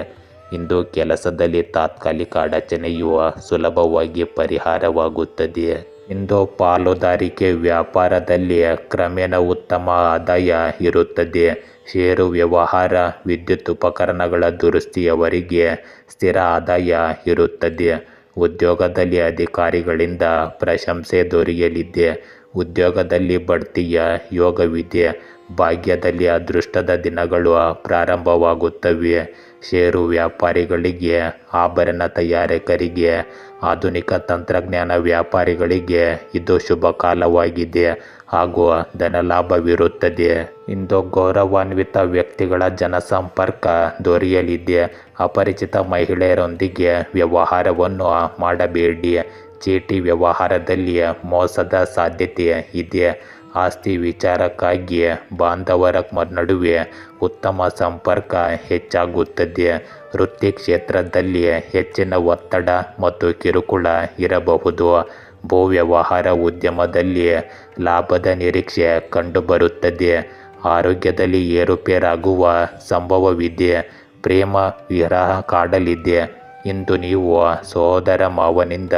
ಇಂದು ಕೆಲಸದಲ್ಲಿ ತಾತ್ಕಾಲಿಕ ಅಡಚಣೆಯು ಸುಲಭವಾಗಿ ಪರಿಹಾರವಾಗುತ್ತದೆ. ಇಂದು ಪಾಲುದಾರಿಕೆ ವ್ಯಾಪಾರದಲ್ಲಿ ಕ್ರಮೇಣ ಉತ್ತಮ ಆದಾಯ ಇರುತ್ತದೆ. ಷೇರು ವ್ಯವಹಾರ, ವಿದ್ಯುತ್ ಉಪಕರಣಗಳ ದುರಸ್ತಿಯವರಿಗೆ ಸ್ಥಿರ ಆದಾಯ ಇರುತ್ತದೆ. ಉದ್ಯೋಗದಲ್ಲಿ ಅಧಿಕಾರಿಗಳಿಂದ ಪ್ರಶಂಸೆ ದೊರೆಯಲಿದೆ. ಉದ್ಯೋಗದಲ್ಲಿ ಬಡ್ತಿಯ ಯೋಗವಿದೆ ಭಾಗ್ಯದಲ್ಲಿ ಅದೃಷ್ಟದ ದಿನಗಳು ಪ್ರಾರಂಭವಾಗುತ್ತವೆ. ಷೇರು ವ್ಯಾಪಾರಿಗಳಿಗೆ, ಆಭರಣ ತಯಾರಕರಿಗೆ, ಆಧುನಿಕ ತಂತ್ರಜ್ಞಾನ ವ್ಯಾಪಾರಿಗಳಿಗೆ ಇದು ಶುಭ ಕಾಲವಾಗಿದೆ ಹಾಗೂ ಧನಲಾಭವಿರುತ್ತದೆ. ಇಂದು ಗೌರವಾನ್ವಿತ ವ್ಯಕ್ತಿಗಳ ಜನಸಂಪರ್ಕ ದೊರೆಯಲಿದೆ. ಅಪರಿಚಿತ ಮಹಿಳೆಯರೊಂದಿಗೆ ವ್ಯವಹಾರವನ್ನು ಮಾಡಬೇಡಿ. ಚೀಟಿ ವ್ಯವಹಾರದಲ್ಲಿ ಮೋಸದ ಸಾಧ್ಯತೆ ಇದೆ. ಆಸ್ತಿ ವಿಚಾರಕ್ಕಾಗಿ ಬಾಂಧವರ ನಡುವೆ ಉತ್ತಮ ಸಂಪರ್ಕ ಹೆಚ್ಚಾಗುತ್ತದೆ. ವೃತ್ತಿ ಕ್ಷೇತ್ರದಲ್ಲಿ ಹೆಚ್ಚಿನ ಒತ್ತಡ ಮತ್ತು ಕಿರುಕುಳ ಇರಬಹುದು. ಭೂ ವ್ಯವಹಾರ ಉದ್ಯಮದಲ್ಲಿ ಲಾಭದ ನಿರೀಕ್ಷೆ ಕಂಡುಬರುತ್ತದೆ. ಆರೋಗ್ಯದಲ್ಲಿ ಏರುಪೇರಾಗುವ ಸಂಭವವಿದೆ. ಪ್ರೇಮ ವಿರಹ ಕಾಡಲಿದೆ. ಇಂದು ನೀವು ಸಹೋದರ ಮಾವನಿಂದ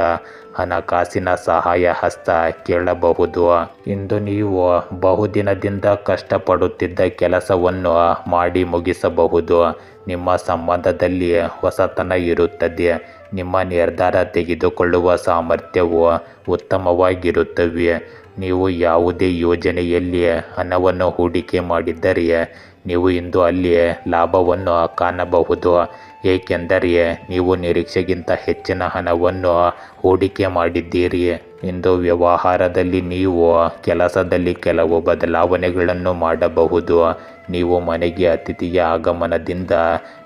ಹಣಕಾಸಿನ ಸಹಾಯ ಹಸ್ತ ಕೇಳಬಹುದು. ಇಂದು ನೀವು ಬಹುದಿನದಿಂದ ಕಷ್ಟಪಡುತ್ತಿದ್ದ ಕೆಲಸವನ್ನು ಮಾಡಿ ಮುಗಿಸಬಹುದು. ನಿಮ್ಮ ಸಂಬಂಧದಲ್ಲಿ ಹೊಸತನ ಇರುತ್ತದೆ. ನಿಮ್ಮ ನಿರ್ಧಾರ ತೆಗೆದುಕೊಳ್ಳುವ ಸಾಮರ್ಥ್ಯವು ಉತ್ತಮವಾಗಿರುತ್ತವೆ. ನೀವು ಯಾವುದೇ ಯೋಜನೆಯಲ್ಲಿ ಹಣವನ್ನು ಹೂಡಿಕೆ ಮಾಡಿದ್ದರೆ ನೀವು ಇಂದು ಅಲ್ಲಿ ಲಾಭವನ್ನು ಕಾಣಬಹುದು. ಏಕೆಂದರೆ ನೀವು ನಿರೀಕ್ಷೆಗಿಂತ ಹೆಚ್ಚಿನ ಹಣವನ್ನು ಹೂಡಿಕೆ ಮಾಡಿದ್ದೀರಿ. ಇಂದು ವ್ಯವಹಾರದಲ್ಲಿ ನೀವು ಕೆಲಸದಲ್ಲಿ ಕೆಲವು ಬದಲಾವಣೆಗಳನ್ನು ಮಾಡಬಹುದು. ನೀವು ಮನೆಗೆ ಅತಿಥಿಯ ಆಗಮನದಿಂದ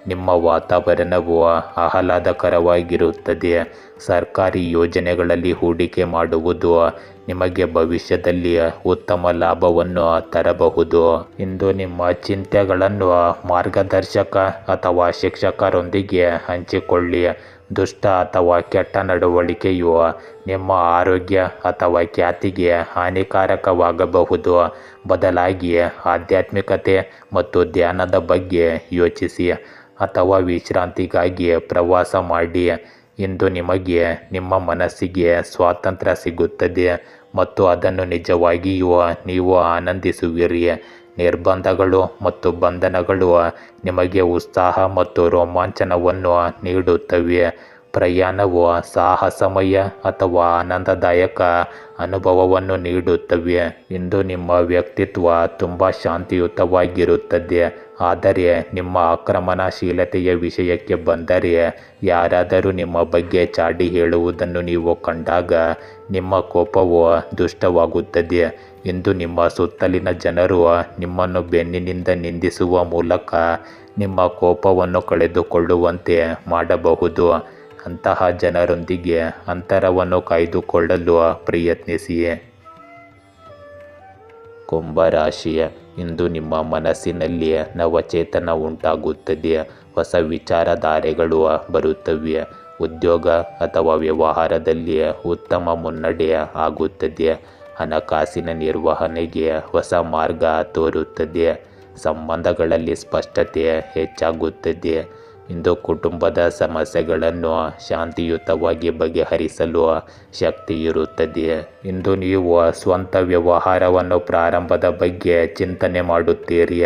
ನಿಮ್ಮ ವಾತಾವರಣವು ಆಹ್ಲಾದಕರವಾಗಿರುತ್ತದೆ. ಸರ್ಕಾರಿ ಯೋಜನೆಗಳಲ್ಲಿ ಹೂಡಿಕೆ ಮಾಡುವುದು ನಿಮಗೆ ಭವಿಷ್ಯದಲ್ಲಿ ಉತ್ತಮ ಲಾಭವನ್ನು ತರಬಹುದು. ಇಂದು ನಿಮ್ಮ ಚಿಂತೆಗಳನ್ನು ಮಾರ್ಗದರ್ಶಕ ಅಥವಾ ಶಿಕ್ಷಕರೊಂದಿಗೆ ಹಂಚಿಕೊಳ್ಳಿ. ದುಷ್ಟ ಅಥವಾ ಕೆಟ್ಟ ನಡವಳಿಕೆಯು ನಿಮ್ಮ ಆರೋಗ್ಯ ಅಥವಾ ಖ್ಯಾತಿಗೆ ಹಾನಿಕಾರಕವಾಗಬಹುದು. ಬದಲಾಗಿ ಆಧ್ಯಾತ್ಮಿಕತೆ ಮತ್ತು ಧ್ಯಾನದ ಬಗ್ಗೆ ಯೋಚಿಸಿ ಅಥವಾ ವಿಶ್ರಾಂತಿಗಾಗಿ ಪ್ರವಾಸ ಮಾಡಿ. ಇಂದು ನಿಮಗೆ ನಿಮ್ಮ ಮನಸ್ಸಿಗೆ ಸ್ವಾತಂತ್ರ್ಯ ಸಿಗುತ್ತದೆ ಮತ್ತು ಅದನ್ನು ನಿಜವಾಗಿಯೂ ನೀವು ಆನಂದಿಸುವಿರಿ. ನಿರ್ಬಂಧಗಳು ಮತ್ತು ಬಂಧನಗಳು ನಿಮಗೆ ಉತ್ಸಾಹ ಮತ್ತು ರೋಮಾಂಚನವನ್ನು ನೀಡುತ್ತವೆ. ಪ್ರಯಾಣವು ಸಾಹಸಮಯ ಅಥವಾ ಆನಂದದಾಯಕ ಅನುಭವವನ್ನು ನೀಡುತ್ತವೆ. ಇಂದು ನಿಮ್ಮ ವ್ಯಕ್ತಿತ್ವ ತುಂಬ ಶಾಂತಿಯುತವಾಗಿರುತ್ತದೆ. ಆದರೆ ನಿಮ್ಮ ಆಕ್ರಮಣಶೀಲತೆಯ ವಿಷಯಕ್ಕೆ ಬಂದರೆ ಯಾರಾದರೂ ನಿಮ್ಮ ಬಗ್ಗೆ ಚಾಡಿ ಹೇಳುವುದನ್ನು ನೀವು ಕಂಡಾಗ ನಿಮ್ಮ ಕೋಪವು ದುಷ್ಟವಾಗುತ್ತದೆ. ಇಂದು ನಿಮ್ಮ ಸುತ್ತಲಿನ ಜನರು ನಿಮ್ಮನ್ನು ಬೆನ್ನಿನಿಂದ ನಿಂದಿಸುವ ಮೂಲಕ ನಿಮ್ಮ ಕೋಪವನ್ನು ಕಳೆದುಕೊಳ್ಳುವಂತೆ ಮಾಡಬಹುದು. ಅಂತಹ ಜನರೊಂದಿಗೆ ಅಂತರವನ್ನು ಕಾಯ್ದುಕೊಳ್ಳಲು ಪ್ರಯತ್ನಿಸಿ. ಕುಂಭರಾಶಿಯ ಇಂದು ನಿಮ್ಮ ಮನಸ್ಸಿನಲ್ಲಿ ನವಚೇತನ ಉಂಟಾಗುತ್ತದೆ. ಹೊಸ ವಿಚಾರಧಾರೆಗಳು ಬರುತ್ತವೆ. ಉದ್ಯೋಗ ಅಥವಾ ವ್ಯವಹಾರದಲ್ಲಿ ಉತ್ತಮ ಮುನ್ನಡೆ ಆಗುತ್ತದೆ. ಹಣಕಾಸಿನ ನಿರ್ವಹಣೆಗೆ ಹೊಸ ಮಾರ್ಗ ತೋರುತ್ತದೆ. ಸಂಬಂಧಗಳಲ್ಲಿ ಸ್ಪಷ್ಟತೆ ಹೆಚ್ಚಾಗುತ್ತದೆ. ಇಂದು ಕುಟುಂಬದ ಸಮಸ್ಯೆಗಳನ್ನು ಶಾಂತಿಯುತವಾಗಿ ಬಗೆಹರಿಸಲು ಶಕ್ತಿ ಇರುತ್ತದೆ. ಇಂದು ನೀವು ಸ್ವಂತ ವ್ಯವಹಾರವನ್ನು ಪ್ರಾರಂಭದ ಬಗ್ಗೆ ಚಿಂತನೆ ಮಾಡುತ್ತೀರಿ.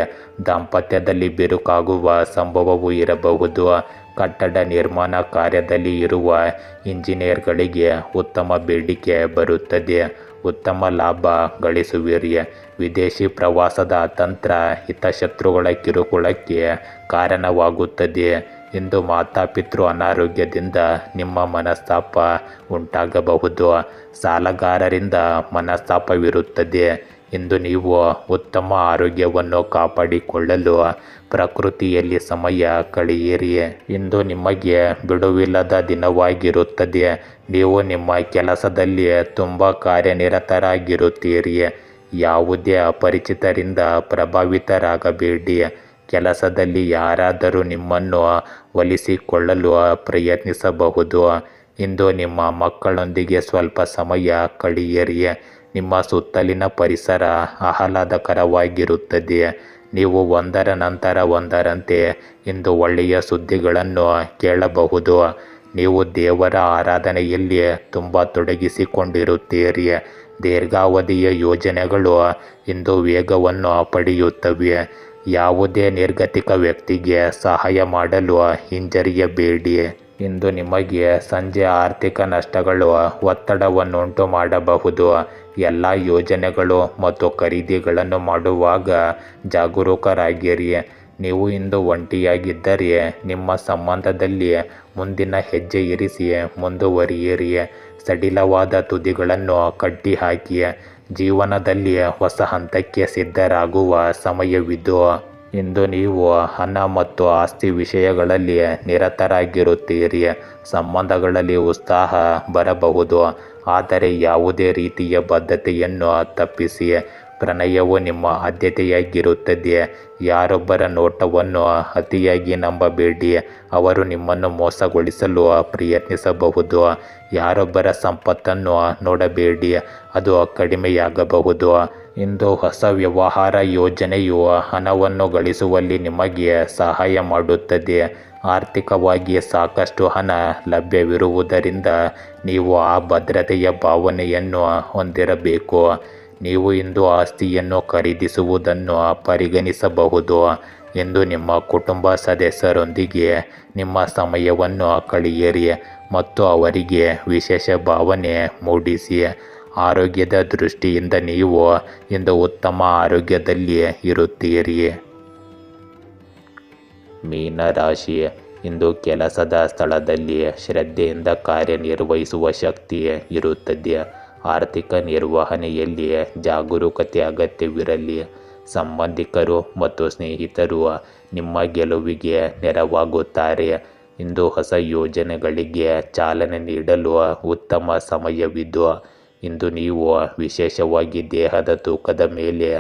ದಾಂಪತ್ಯದಲ್ಲಿ ಬಿರುಕಾಗುವ ಸಂಭವವೂ ಇರಬಹುದು. ಕಟ್ಟಡ ನಿರ್ಮಾಣ ಕಾರ್ಯದಲ್ಲಿ ಇರುವ ಇಂಜಿನಿಯರ್ಗಳಿಗೆ ಉತ್ತಮ ಬೇಡಿಕೆ ಬರುತ್ತದೆ. ಉತ್ತಮ ಲಾಭ ಗಳಿಸುವಿರಿ. ವಿದೇಶಿ ಪ್ರವಾಸದ ತಂತ್ರ ಹಿತಶತ್ರುಗಳ ಕಿರುಕುಳಕ್ಕೆ ಕಾರಣವಾಗುತ್ತದೆ. ಇಂದು ಮಾತಾಪಿತೃ ಅನಾರೋಗ್ಯದಿಂದ ನಿಮ್ಮ ಮನಸ್ತಾಪ ಉಂಟಾಗಬಹುದು. ಸಾಲಗಾರರಿಂದ ಮನಸ್ತಾಪವಿರುತ್ತದೆ. ಇಂದು ನೀವು ಉತ್ತಮ ಆರೋಗ್ಯವನ್ನು ಕಾಪಾಡಿಕೊಳ್ಳಲು ಪ್ರಕೃತಿಯಲ್ಲಿ ಸಮಯ ಕಳೆಯಿರಿ. ಇಂದು ನಿಮಗೆ ಬಿಡುವಿಲ್ಲದ ದಿನವಾಗಿರುತ್ತದೆ. ನೀವು ನಿಮ್ಮ ಕೆಲಸದಲ್ಲಿ ತುಂಬ ಕಾರ್ಯನಿರತರಾಗಿರುತ್ತೀರಿ. ಯಾವುದೇ ಅಪರಿಚಿತರಿಂದ ಪ್ರಭಾವಿತರಾಗಬೇಡಿ. ಕೆಲಸದಲ್ಲಿ ಯಾರಾದರೂ ನಿಮ್ಮನ್ನು ಒಲಿಸಿಕೊಳ್ಳಲು ಪ್ರಯತ್ನಿಸಬಹುದು. ಇಂದು ನಿಮ್ಮ ಮಕ್ಕಳೊಂದಿಗೆ ಸ್ವಲ್ಪ ಸಮಯ ಕಳೆಯಿರಿ. ನಿಮ್ಮ ಸುತ್ತಲಿನ ಪರಿಸರ ಆಹ್ಲಾದಕರವಾಗಿರುತ್ತದೆ. ನೀವು ಒಂದರ ನಂತರ ಒಂದರಂತೆ ಇಂದು ಒಳ್ಳೆಯ ಸುದ್ದಿಗಳನ್ನು ಕೇಳಬಹುದು. ನೀವು ದೇವರ ಆರಾಧನೆಯಲ್ಲಿ ತುಂಬ ತೊಡಗಿಸಿಕೊಂಡಿರುತ್ತೀರಿ. ದೀರ್ಘಾವಧಿಯ ಯೋಜನೆಗಳು ಇಂದು ವೇಗವನ್ನು ಪಡೆಯುತ್ತವೆ. ಯಾವುದೇ ನಿರ್ಗತಿಕ ವ್ಯಕ್ತಿಗೆ ಸಹಾಯ ಮಾಡಲು ಹಿಂಜರಿಯಬೇಡಿ. ಇಂದು ನಿಮಗೆ ಸಂಜೆ ಆರ್ಥಿಕ ನಷ್ಟಗಳು ಒತ್ತಡವನ್ನುಂಟು ಮಾಡಬಹುದು. ಎಲ್ಲ ಯೋಜನೆಗಳು ಮತ್ತು ಖರೀದಿಗಳನ್ನು ಮಾಡುವಾಗ ಜಾಗರೂಕರಾಗಿರಿ. ನೀವು ಇಂದು ಒಂಟಿಯಾಗಿದ್ದರೆ ನಿಮ್ಮ ಸಂಬಂಧದಲ್ಲಿ ಮುಂದಿನ ಹೆಜ್ಜೆ ಇರಿಸಿ ಮುಂದುವರಿಯಿರಿ. ಸಡಿಲವಾದ ತುದಿಗಳನ್ನು ಕಟ್ಟಿಹಾಕಿ. ಜೀವನದಲ್ಲಿ ಹೊಸ ಹಂತಕ್ಕೆ ಸಿದ್ಧರಾಗುವ ಸಮಯವಿದು. ಇಂದು ನೀವು ಹಣ ಮತ್ತು ಆಸ್ತಿ ವಿಷಯಗಳಲ್ಲಿ ನಿರತರಾಗಿರುತ್ತೀರಿ. ಸಂಬಂಧಗಳಲ್ಲಿ ಉತ್ಸಾಹ ಬರಬಹುದು, ಆದರೆ ಯಾವುದೇ ರೀತಿಯ ಬದ್ಧತೆಯನ್ನು ತಪ್ಪಿಸಿ. ಪ್ರಣಯವು ನಿಮ್ಮ ಆದ್ಯತೆಯಾಗಿರುತ್ತದೆ. ಯಾರೊಬ್ಬರ ನೋಟವನ್ನು ಅತಿಯಾಗಿ ನಂಬಬೇಡಿ, ಅವರು ನಿಮ್ಮನ್ನು ಮೋಸಗೊಳಿಸಲು ಪ್ರಯತ್ನಿಸಬಹುದು. ಯಾರೊಬ್ಬರ ಸಂಪತ್ತನ್ನು ನೋಡಬೇಡಿ, ಅದು ಕಡಿಮೆಯಾಗಬಹುದು. ಇಂದು ಹೊಸ ವ್ಯವಹಾರ ಯೋಜನೆಯು ಹಣವನ್ನು ಗಳಿಸುವಲ್ಲಿ ನಿಮಗೆ ಸಹಾಯ ಮಾಡುತ್ತದೆ. ಆರ್ಥಿಕವಾಗಿ ಸಾಕಷ್ಟು ಹಣ ಲಭ್ಯವಿರುವುದರಿಂದ ನೀವು ಆ ಭದ್ರತೆಯ ಭಾವನೆಯನ್ನು ಹೊಂದಿರಬೇಕು. ನೀವು ಇಂದು ಆಸ್ತಿಯನ್ನು ಖರೀದಿಸುವುದನ್ನು ಪರಿಗಣಿಸಬಹುದು. ಇಂದು ನಿಮ್ಮ ಕುಟುಂಬ ಸದಸ್ಯರೊಂದಿಗೆ ನಿಮ್ಮ ಸಮಯವನ್ನು ಕಳೆಯಿರಿ ಮತ್ತು ಅವರಿಗೆ ವಿಶೇಷ ಭಾವನೆ ಮೂಡಿಸಿ. ಆರೋಗ್ಯದ ದೃಷ್ಟಿಯಿಂದ ನೀವು ಇಂದು ಉತ್ತಮ ಆರೋಗ್ಯದಲ್ಲಿ ಇರುತ್ತೀರಿ. ಮೀನರಾಶಿ, ಇಂದು ಕೆಲಸದ ಸ್ಥಳದಲ್ಲಿ ಶ್ರದ್ಧೆಯಿಂದ ಕಾರ್ಯನಿರ್ವಹಿಸುವ ಶಕ್ತಿ ಇರುತ್ತದೆ. ಆರ್ಥಿಕ ನಿರ್ವಹಣೆಯಲ್ಲಿ ಜಾಗರೂಕತೆ ಅಗತ್ಯವಿರಲಿ. ಸಂಬಂಧಿಕರು ಮತ್ತು ಸ್ನೇಹಿತರು ನಿಮ್ಮ ಗೆಲುವಿಗೆ ನೆರವಾಗುತ್ತಾರೆ. ಇಂದು ಹೊಸ ಯೋಜನೆಗಳಿಗೆ ಚಾಲನೆ ನೀಡಲು ಉತ್ತಮ ಸಮಯವಿದು. ಇಂದು ನೀವು ವಿಶೇಷವಾಗಿ ದೇಹದ ತೂಕದ ಮೇಲೆ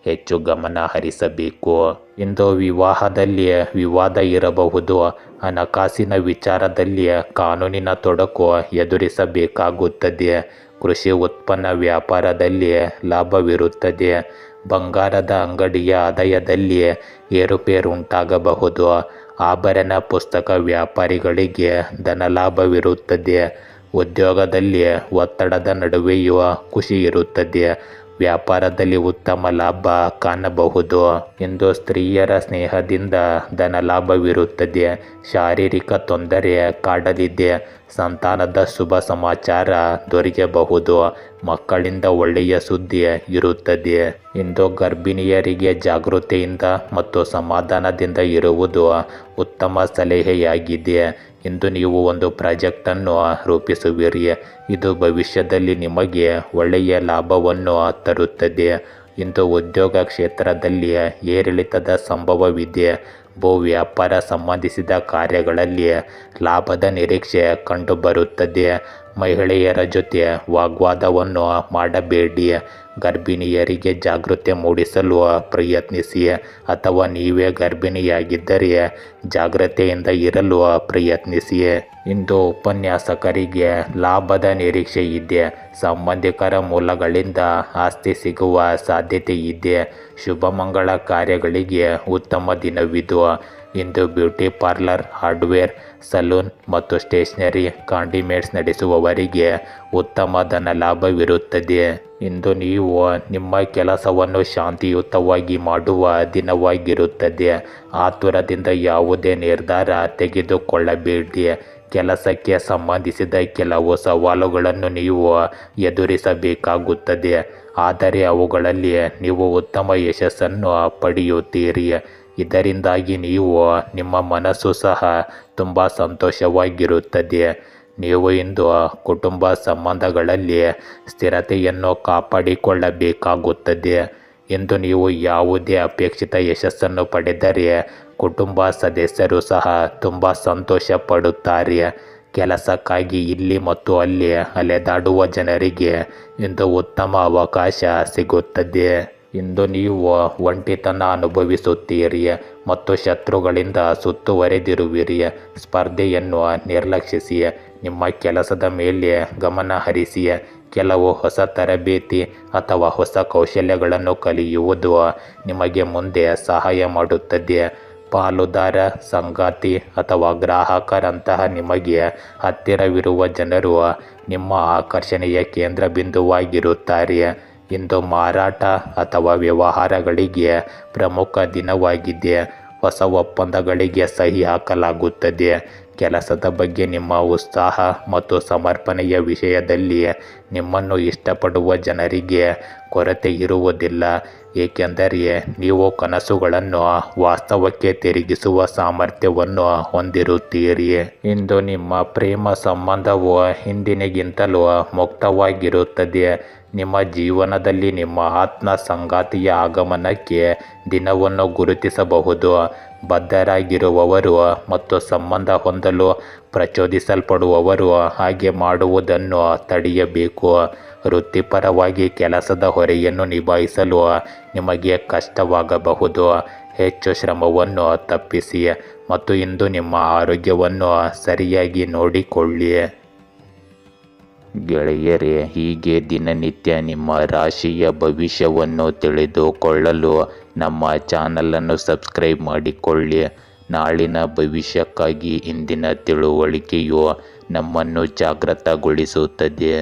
ಹೆಚ್ಚು ಗಮನ ಹರಿಸಬೇಕು. ಇಂದು ವಿವಾಹದಲ್ಲಿ ವಿವಾದ ಇರಬಹುದು. ಹಣಕಾಸಿನ ವಿಚಾರದಲ್ಲಿ ಕಾನೂನಿನ ತೊಡಕು ಎದುರಿಸಬೇಕಾಗುತ್ತದೆ. ಕೃಷಿ ಉತ್ಪನ್ನ ವ್ಯಾಪಾರದಲ್ಲಿ ಲಾಭವಿರುತ್ತದೆ. ಬಂಗಾರದ ಅಂಗಡಿಯ ಆದಾಯದಲ್ಲಿ ಏರುಪೇರುಂಟಾಗಬಹುದು. ಆಭರಣ ಪುಸ್ತಕ ವ್ಯಾಪಾರಿಗಳಿಗೆ ಧನಲಾಭವಿರುತ್ತದೆ. ಉದ್ಯೋಗದಲ್ಲಿ ಒತ್ತಡದ ನಡುವೆಯೂ ಖುಷಿ ಇರುತ್ತದೆ. ವ್ಯಾಪಾರದಲ್ಲಿ ಉತ್ತಮ ಲಾಭ ಕಾಣಬಹುದು. ಇಂದು ಸ್ತ್ರೀಯರ ಸ್ನೇಹದಿಂದ ಧನಲಾಭವಿರುತ್ತದೆ. ಶಾರೀರಿಕ ತೊಂದರೆ ಕಾಡಲಿದೆ. ಸಂತಾನದ ಶುಭ ಸಮಾಚಾರ ದೊರೆಯಬಹುದು. ಮಕ್ಕಳಿಂದ ಒಳ್ಳೆಯ ಸುದ್ದಿ ಇರುತ್ತದೆ. ಇಂದು ಗರ್ಭಿಣಿಯರಿಗೆ ಜಾಗೃತೆಯಿಂದ ಮತ್ತು ಸಮಾಧಾನದಿಂದ ಇರುವುದು ಉತ್ತಮ ಸಲಹೆಯಾಗಿದೆ. ಇಂದು ನೀವು ಒಂದು ಪ್ರಾಜೆಕ್ಟನ್ನು ರೂಪಿಸುವಿರಿ. ಇದು ಭವಿಷ್ಯದಲ್ಲಿ ನಿಮಗೆ ಒಳ್ಳೆಯ ಲಾಭವನ್ನು ತರುತ್ತದೆ. ಇಂದು ಉದ್ಯೋಗ ಕ್ಷೇತ್ರದಲ್ಲಿ ಏರಿಳಿತದ ಸಂಭವವಿದೆ. ಭೂ ವ್ಯಾಪಾರ ಸಂಬಂಧಿಸಿದ ಕಾರ್ಯಗಳಲ್ಲಿ ಲಾಭದ ನಿರೀಕ್ಷೆ ಕಂಡುಬರುತ್ತದೆ. ಮಹಿಳೆಯರ ಜೊತೆ ವಾಗ್ವಾದವನ್ನು ಮಾಡಬೇಡಿ. ಗರ್ಭಿಣಿಯರಿಗೆ ಜಾಗೃತಿ ಮೂಡಿಸಲು ಪ್ರಯತ್ನಿಸಿ, ಅಥವಾ ನೀವೇ ಗರ್ಭಿಣಿಯಾಗಿದ್ದರೆ ಜಾಗ್ರತೆಯಿಂದ ಇರಲು ಪ್ರಯತ್ನಿಸಿ. ಇಂದು ಉಪನ್ಯಾಸಕರಿಗೆ ಲಾಭದ ನಿರೀಕ್ಷೆ ಇದೆ. ಸಂಬಂಧಿಕರ ಮೂಲಗಳಿಂದ ಆಸ್ತಿ ಸಿಗುವ ಸಾಧ್ಯತೆ ಇದೆ. ಶುಭಮಂಗಳ ಕಾರ್ಯಗಳಿಗೆ ಉತ್ತಮ ದಿನವಿದು. ಇಂದು ಬ್ಯೂಟಿ ಪಾರ್ಲರ್, ಹಾರ್ಡ್ವೇರ್, ಸಲೂನ್ ಮತ್ತು ಸ್ಟೇಷನರಿ ಕಾಂಡಿಮೆಂಟ್ಸ್ ನಡೆಸುವವರಿಗೆ ಉತ್ತಮ ಧನಲಾಭವಿರುತ್ತದೆ. ಇಂದು ನೀವು ನಿಮ್ಮ ಕೆಲಸವನ್ನು ಶಾಂತಿಯುತವಾಗಿ ಮಾಡುವ ದಿನವಾಗಿರುತ್ತದೆ. ಆತುರದಿಂದ ಯಾವುದೇ ನಿರ್ಧಾರ ತೆಗೆದುಕೊಳ್ಳಬೇಡಿ. ಕೆಲಸಕ್ಕೆ ಸಂಬಂಧಿಸಿದ ಕೆಲವು ಸವಾಲುಗಳನ್ನು ನೀವು ಎದುರಿಸಬೇಕಾಗುತ್ತದೆ, ಆದರೆ ಅವುಗಳಲ್ಲಿ ನೀವು ಉತ್ತಮ ಯಶಸ್ಸನ್ನು ಪಡೆಯುತ್ತೀರಿ. ಇದರಿಂದಾಗಿ ನೀವು ನಿಮ್ಮ ಮನಸ್ಸು ಸಹ ತುಂಬ ಸಂತೋಷವಾಗಿರುತ್ತದೆ. ನೀವು ಇಂದು ಕುಟುಂಬ ಸಂಬಂಧಗಳಲ್ಲಿ ಸ್ಥಿರತೆಯನ್ನು ಕಾಪಾಡಿಕೊಳ್ಳಬೇಕಾಗುತ್ತದೆ. ಇಂದು ನೀವು ಯಾವುದೇ ಅಪೇಕ್ಷಿತ ಯಶಸ್ಸನ್ನು ಪಡೆದರೆ ಕುಟುಂಬ ಸದಸ್ಯರು ಸಹ ತುಂಬ ಸಂತೋಷ ಪಡುತ್ತಾರೆ. ಕೆಲಸಕ್ಕಾಗಿ ಇಲ್ಲಿ ಮತ್ತು ಅಲ್ಲಿ ಅಲೆದಾಡುವ ಜನರಿಗೆ ಇಂದು ಉತ್ತಮ ಅವಕಾಶ ಸಿಗುತ್ತದೆ. ಇಂದು ನೀವು ಒಂಟಿತನ ಅನುಭವಿಸುತ್ತೀರಿ ಮತ್ತು ಶತ್ರುಗಳಿಂದ ಸುತ್ತುವರೆದಿರುವಿರಿ. ಸ್ಪರ್ಧೆಯನ್ನು ನಿರ್ಲಕ್ಷಿಸಿ, ನಿಮ್ಮ ಕೆಲಸದ ಮೇಲೆ ಗಮನ ಹರಿಸಿ. ಕೆಲವು ಹೊಸ ತರಬೇತಿ ಅಥವಾ ಹೊಸ ಕೌಶಲ್ಯಗಳನ್ನು ಕಲಿಯುವುದು ನಿಮಗೆ ಮುಂದೆ ಸಹಾಯ ಮಾಡುತ್ತದೆ. ಪಾಲುದಾರ, ಸಂಗಾತಿ ಅಥವಾ ಗ್ರಾಹಕರಂತಹ ನಿಮಗೆ ಹತ್ತಿರವಿರುವ ಜನರು ನಿಮ್ಮ ಆಕರ್ಷಣೆಯ ಕೇಂದ್ರಬಿಂದುವಾಗಿರುತ್ತಾರೆ. ಇಂದು ಮಾರಾಟ ಅಥವಾ ವ್ಯವಹಾರಗಳಿಗೆ ಪ್ರಮುಖ ದಿನವಾಗಿದೆ. ಹೊಸ ಒಪ್ಪಂದಗಳಿಗೆ ಸಹಿ ಹಾಕಲಾಗುತ್ತದೆ. ಕೆಲಸದ ಬಗ್ಗೆ ನಿಮ್ಮ ಉತ್ಸಾಹ ಮತ್ತು ಸಮರ್ಪಣೆಯ ವಿಷಯದಲ್ಲಿ ನಿಮ್ಮನ್ನು ಇಷ್ಟಪಡುವ ಜನರಿಗೆ ಕೊರತೆ ಇರುವುದಿಲ್ಲ, ಏಕೆಂದರೆ ನೀವು ಕನಸುಗಳನ್ನು ವಾಸ್ತವಕ್ಕೆ ತಿರುಗಿಸುವ ಸಾಮರ್ಥ್ಯವನ್ನು ಹೊಂದಿರುತ್ತೀರಿ. ಇಂದು ನಿಮ್ಮ ಪ್ರೇಮ ಸಂಬಂಧವು ಹಿಂದಿನಗಿಂತಲೂ ಮುಕ್ತವಾಗಿರುತ್ತದೆ. ನಿಮ್ಮ ಜೀವನದಲ್ಲಿ ನಿಮ್ಮ ಆತ್ಮ ಸಂಗಾತಿಯ ಆಗಮನಕ್ಕೆ ದಿನವನ್ನು ಗುರುತಿಸಬಹುದು. ಬದ್ಧರಾಗಿರುವವರು ಮತ್ತು ಸಂಬಂಧ ಹೊಂದಲು ಪ್ರಚೋದಿಸಲ್ಪಡುವವರು ಹಾಗೆ ಮಾಡುವುದನ್ನು ತಡೆಯಬೇಕು. ವೃತ್ತಿಪರವಾಗಿ ಕೆಲಸದ ಹೊರೆಯನ್ನು ನಿಭಾಯಿಸಲು ನಿಮಗೆ ಕಷ್ಟವಾಗಬಹುದು. ಹೆಚ್ಚು ಶ್ರಮವನ್ನು ತಪ್ಪಿಸಿ ಮತ್ತು ಇಂದು ನಿಮ್ಮ ಆರೋಗ್ಯವನ್ನು ಸರಿಯಾಗಿ ನೋಡಿಕೊಳ್ಳಿ. ಗೆಳೆಯರೇ, ಹೀಗೆ ದಿನನಿತ್ಯ ನಿಮ್ಮ ರಾಶಿಯ ಭವಿಷ್ಯವನ್ನು ತಿಳಿದುಕೊಳ್ಳಲು ನಮ್ಮ ಚಾನಲನ್ನು ಸಬ್ಸ್ಕ್ರೈಬ್ ಮಾಡಿಕೊಳ್ಳಿ. ನಾಳಿನ ಭವಿಷ್ಯಕ್ಕಾಗಿ ಇಂದಿನ ತಿಳುವಳಿಕೆಯು ನಮ್ಮನ್ನು ಜಾಗೃತಗೊಳಿಸುತ್ತದೆ.